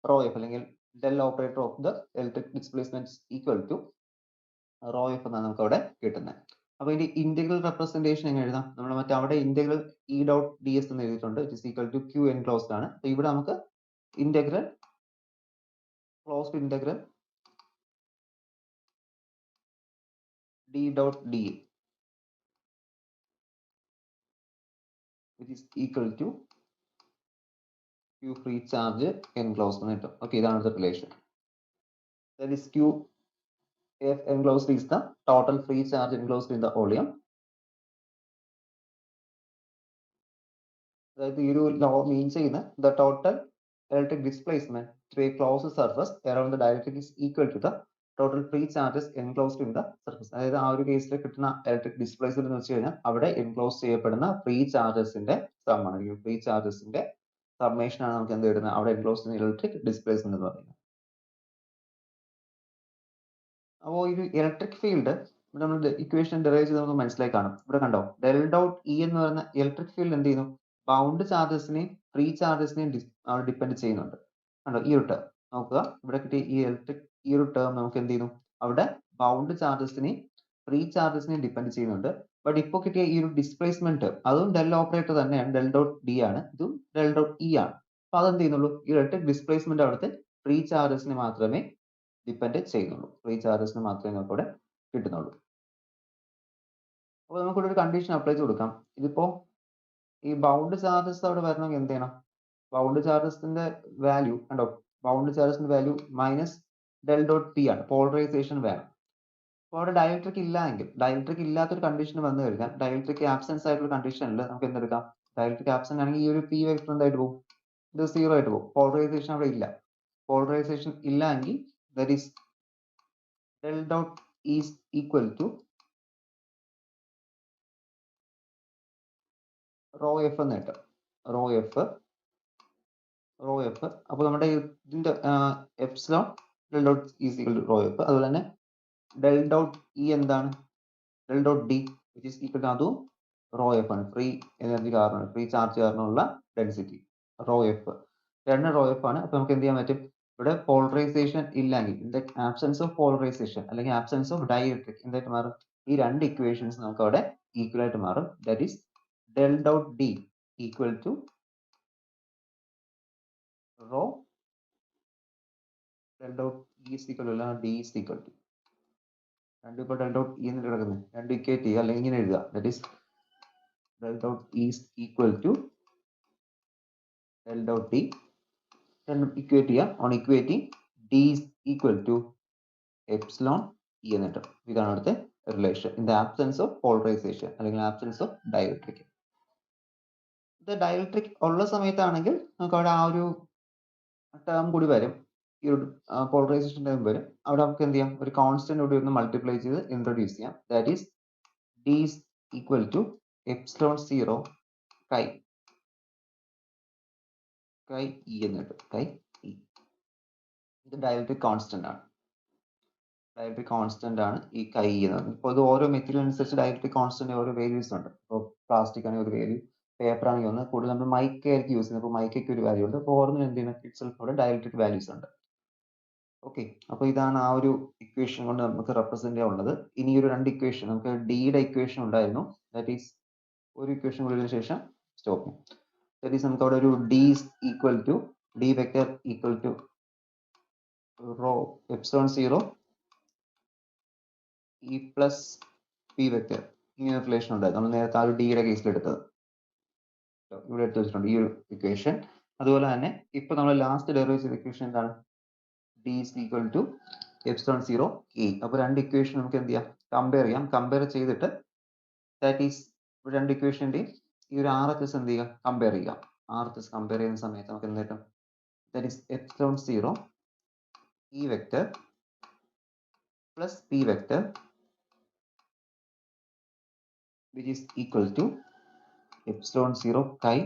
rho f അല്ലെങ്കിൽ del operator of the electric displacement equal to rho f എന്നാണ് നമുക്ക് അവിടെ കിട്ടുന്നത്. അപ്പൊ ഇതിന്റെ ഇന്റഗ്രൽ റെപ്രസെന്റേഷൻ എങ്ങനെ എഴുതാം? നമ്മൾ മറ്റേ അവിടെ integral e dot d s എന്ന് എഴുതിയിട്ടുണ്ട്, it is equal to q enclosed ആണ്. അപ്പൊ ഇവിടെ നമുക്ക് integral closed integral d dot d which is equal to q free charge enclosed എന്ന് കിട്ടും. ഓക്കെ, ഇതാണ് the relation. That is q f enclosed is the total free charge enclosed in the volume. അതായത് ഈ ഒരു ലോ മീൻ ചെയ്യുന്ന the total electric displacement through a closed surface around the dielectric is equal to the total free charges enclosed in the surface. അതായത് ആ ഒരു കേസിൽ കിട്ടുന്ന ഇലക്ട്രിക് ഡിസ്പ്ലേസ്മെന്റ് എന്ന് വെച്ച് കഴിഞ്ഞാൽ അവിടെ എൻക്ലോസ് ചെയ്യപ്പെടുന്ന ഫ്രീ ചാർജസിന്റെ സം ആണ്. ഈ ഫ്രീ ചാർജസിന്റെ സമ്മേഷൻ ആണ് നമുക്ക് എന്ത് കിട്ടുന്നത്, അവിടെ എൻക്ലോസ് ചെയ്യുന്ന ഇലക്ട്രിക് ഡിസ്പ്ലേസ്മെന്റ് എന്ന് പറയുന്നത്. അപ്പോൾ ഈ ഇലക്ട്രിക് ഫീൽഡ് നമ്മൾ ഇക്വേഷൻ ഡെറൈവ് ചെയ്ത് നമുക്ക് മനസ്സിലായി കാണും. ഇവിടെ കണ്ടോ, ഡെൽ ഡോട്ട് ഇ എന്ന് പറയുന്ന ഇലക്ട്രിക് ഫീൽഡ് എന്ത് ചെയ്യുന്നു, ബൗണ്ട് ചാർജസിനെയും ഫ്രീ ചാർജസിനെയും ഡിപ്പെൻഡ് ചെയ്യുന്നുണ്ട്. കണ്ടോ ഈ ഒരു ടേം നോക്കുക, ഇവിടെ കിട്ടിയ ഈ ഒരു ടേം നമുക്ക് എന്ത് ചെയ്യുന്നു, അവിടെ ബൗണ്ട് ചാർജസിനെയും ഫ്രീ ചാർജസിനെയും ഡിപ്പെൻഡ് ചെയ്യുന്നുണ്ട്. ബട്ട് ഇപ്പോൾ കിട്ടിയ ഈ ഒരു ഡിസ്പ്ലേസ്മെന്റ് അതും ഡെൽ ഓപ്പറേറ്റർ തന്നെയാണ്, ഡെൽ ഡോട്ട് ഡി ആണ്, ഇതും ഡെൽ ഡോട്ട് ഇ ആണ്. അപ്പൊ അതെന്ത് ചെയ്യുന്നുള്ളൂ, ഈ ഇലക്ട്രിക് ഡിസ്പ്ലേസ്മെന്റ് അവിടുത്തെ ഫ്രീ ചാർജസിനെ മാത്രമേ ഡിപ്പെൻഡ് ചെയ്യുന്നുള്ളൂ, ഫ്രീ ചാർജസിന് മാത്രമേ നമുക്ക് ഇവിടെ കിട്ടുന്നുള്ളൂ. അപ്പോൾ നമുക്കിവിടെ ഒരു കണ്ടീഷൻ അപ്ലൈ ചെയ്ത് കൊടുക്കാം. ഇതിപ്പോ ഈ ബൗണ്ട് ചാർജസ് അവിടെ വരണമെങ്കിൽ എന്ത് ചെയ്യണം, ബൗണ്ട് ചാർജസിന്റെ വാല്യൂ കണ്ടോ, ബൗണ്ട് ചാർജസിന്റെ value minus del dot p ആണ്, പോളറൈസേഷൻ വേണം. അപ്പോൾ അവിടെ ഡയലക്ട്രിക് ഇല്ലെങ്കിൽ, ഡയലക്ട്രിക് ഇല്ലാത്തൊരു കണ്ടീഷൻ വന്നു കഴിഞ്ഞാൽ, ഡയലക്ട്രിക് ആബ്സെൻസ് ആയിട്ടുള്ള കണ്ടീഷനിൽ നമുക്ക് എന്തെടുക്കാം, ഡയലക്ട്രിക് ആബ്സെന്റ് ആണെങ്കിൽ ഈ ഒരു പി വെക്ടർ എന്തായിട്ട് പോകും, ഇത് 0 ആയിട്ട് പോകും. പോളറൈസേഷൻ അവിടെ ഇല്ല. പോളറൈസേഷൻ ഇല്ല എങ്കിൽ that is del dot is equal to rho f എന്ന് കിട്ടും. rho f. അപ്പോൾ നമ്മുടെ ഇതിന്റെ epsilon del dot is equal to rho f. അതുപോലെ തന്നെ del dot e എന്താണ്, del dot d which is equal to അതും rho f ആണ്, ഫ്രീ എനർജി കാരണം, ഫ്രീ ചാർജ് കാരണമുള്ള ഡെൻസിറ്റി rho f. രണ്ട് rho f ആണ്. അപ്പൊ നമുക്ക് എന്ത് ചെയ്യാൻ പറ്റും, ഇവിടെ പോളറൈസേഷൻ ഇല്ലെങ്കിൽ, in the absence of polarization അല്ലെങ്കിൽ ആബ്സെൻസ് ഓഫ് ഡയലക്ട്രിക് എന്തായിട്ട് മാറും, ഈ രണ്ട് ഇക്വേഷൻസ് നമുക്ക് അവിടെ ഈക്വൽ ആയിട്ട് മാറും. That is del dot D equal to rho del dot E is equal to D is equal to, രണ്ടും ഇപ്പോൾ ഡെൽ ഡോട്ട് ഇ എന്ന് കിടക്കുന്നത്, രണ്ട് ഇക്വേറ്റ് ചെയ്യുക അല്ലെങ്കിൽ ഇങ്ങനെ എഴുതുക. That is del dot is equal to del dot D, രണ്ടും ഇക്വേറ്റ് ചെയ്യാം. On equating D is equal to epsilon E എന്ന് കിട്ടും. ഇതാണ് അവിടുത്തെ relation in the absence of polarization അല്ലെങ്കിൽ ആബ്സെൻസ് ഓഫ് ഡയലക്ട്രിക്. ഇത് ഡയലക്ട്രിക് ഉള്ള സമയത്താണെങ്കിൽ നമുക്ക് അവിടെ ആ ഒരു ടേം കൂടി വരും, ഈ ഒരു പോളറൈസേഷൻ ടേം വരും. അവിടെ നമുക്ക് എന്ത് ചെയ്യാം, ഒരു കോൺസ്റ്റന്റ് കൂടി ഒന്ന് മൾട്ടിപ്ലൈ ചെയ്ത് ഇൻട്രൊഡ്യൂസ് ചെയ്യാം. That is D is equal to epsilon 0 chi E എന്ന് കിട്ടും, കൈ ഇ. ഇത് ഡയലക്ട്രിക് കോൺസ്റ്റന്റ് ആണ്, ഡയലക്ട്രിക് കോൺസ്റ്റന്റ് ആണ് ഈ കൈ എന്ന് പറയുന്നത്. ഇപ്പോൾ ഇത് ഓരോ മെറ്റീരിയൽ അനുസരിച്ച് ഡയലക്ട്രിക് കോൺസ്റ്റന്റ് ഓരോ വാല്യൂസ് ഉണ്ട്. ഇപ്പോൾ പ്ലാസ്റ്റിക് ആണെങ്കിൽ ഒരു വാല്യൂ, പേപ്പർ ആണെങ്കിൽ ഒന്ന്, കൂടുതൽ നമ്മൾ മൈക്ക ആയിരിക്കും യൂസ് ചെയ്യുന്നത്. അപ്പോൾ മൈക്കയ്ക്ക് ഒരു വാല്യൂ ഉണ്ട്. അപ്പോൾ ഓരോന്നും എന്ത് ചെയ്യുന്നത്, ഇറ്റ്സെൽഫ് അവിടെ ഡയലക്ട്രിക് വാല്യൂസ് ഉണ്ട്. ഓക്കെ, അപ്പോൾ ഇതാണ് ആ ഒരു ഇക്വേഷൻ കൊണ്ട് നമുക്ക് റെപ്രസെന്റ് ചെയ്യാനുള്ളത്. ഇനി ഒരു രണ്ട് ഇക്വേഷൻ, നമുക്ക് ഡിയുടെ ഇക്വേഷൻ ഉണ്ടായിരുന്നു, ദാറ്റ് ഈസ് ഒരു ഇക്വേഷൻ കൂടിയതിനു ശേഷം സ്റ്റോപ്പ് ചെയ്യാം. ദാറ്റ് ഈസ് നമുക്ക് അവിടെ ഒരു D equal to D vector equal to rho epsilon 0 E plus P vector ഇങ്ങനെ റിലേഷൻ ഉണ്ട്. നമ്മൾ നേരത്തെ ആ ഒരു ഡിയുടെ കേസിൽ എടുത്തത് ഇവിടെ എടുത്ത് വെച്ചിട്ടുണ്ട് ഈ ഒരു ഇക്വേഷൻ. അതുപോലെ തന്നെ ഇപ്പൊ നമ്മൾ ലാസ്റ്റ് ഡെറിവ് ചെയ്ത ഇക്വേഷൻ എന്താണ്? D is equal to epsilon 0 A. അപ്പൊ രണ്ട് ഇക്വേഷൻ നമുക്ക് എന്ത് ചെയ്യാം? കമ്പയർ ചെയ്യാം. കമ്പയർ ചെയ്തിട്ട് ദാറ്റ് ഈസ് രണ്ട് ഇക്വേഷന്റെയും ഈ ഒരു ആർ എച്ച് എസ് എന്ത് ചെയ്യുക? കമ്പയർ ചെയ്യുക. ആർ എച്ച് എസ് കമ്പയർ ചെയ്യുന്ന സമയത്ത് നമുക്ക് എന്ത് കിട്ടും? That is epsilon 0 e vector plus P vector which is equal to epsilon 0 chi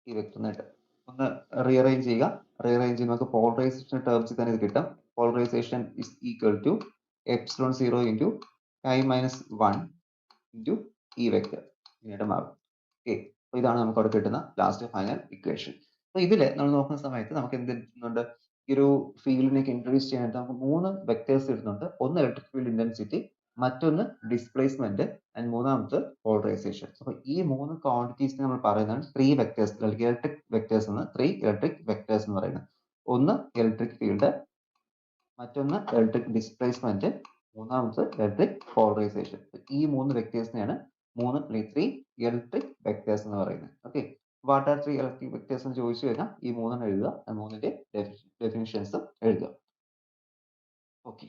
ഈ വെക്ടർ നേട്ടം. ഒന്ന് റീഅറേഞ്ച് ചെയ്യുക. റീഅറേഞ്ച് ചെയ്യുമ്പോൾ നമുക്ക് പോളറൈസേഷൻ ടേംസിൽ തന്നെ ഇത് കിട്ടും. Polarization is equal to epsilon 0 into chi minus 1 into E vector പിന്നീട് മാറും. ഓക്കെ, അപ്പോൾ ഇതാണ് നമുക്ക് അവിടെ കിട്ടുന്ന ലാസ്റ്റ് ഫൈനൽ ഇക്വേഷൻ. അപ്പോൾ ഇതിൽ നമ്മൾ നോക്കുന്ന സമയത്ത് നമുക്ക് എന്ത് കിട്ടുന്നുണ്ട്? ഈ ഒരു ഫീൽഡിനൊക്കെ ഇൻട്രൊഡ്യൂസ് ചെയ്യാനായിട്ട് നമുക്ക് 3 വെക്ടേഴ്സ് കിട്ടുന്നുണ്ട്. ഒന്ന് ഇലക്ട്രിക് ഫീൽഡ് ഇന്റൻസിറ്റി, മറ്റൊന്ന് ഡിസ്പ്ലേസ്മെന്റ് ആൻഡ് മൂന്നാമത്തെ പോളറൈസേഷൻ. അപ്പോൾ ഈ 3 ക്വാണ്ടിറ്റീസ് നമ്മൾ പറയുന്നത് 3 വെക്ടേഴ്സ് അല്ലെങ്കിൽ ഇലക്ട്രിക് വെക്ടേഴ്സ് എന്ന് 3 ഇലക്ട്രിക് വെക്ടേഴ്സ് എന്ന് പറയുന്നത്. ഒന്ന് ഇലക്ട്രിക് ഫീൽഡ്, മറ്റൊന്ന് ഇലക്ട്രിക് ഡിസ്പ്ലേസ്മെന്റ്, മൂന്നാമത്തെ ഇലക്ട്രിക് പോളറൈസേഷൻ. ഈ 3 വെക്ടേഴ്സിനെയാണ് 3 ഇലക്ട്രിക് വെക്ടേഴ്സ് എന്ന് പറയുന്നത്. Okay, what are 3 electric vectors എന്ന് ചോദിച്ചു കഴിഞ്ഞാൽ ഈ 3 എഴുതുക, 3ന്റെ ഡെഫിനിഷൻസും എഴുതുക. ഓക്കെ.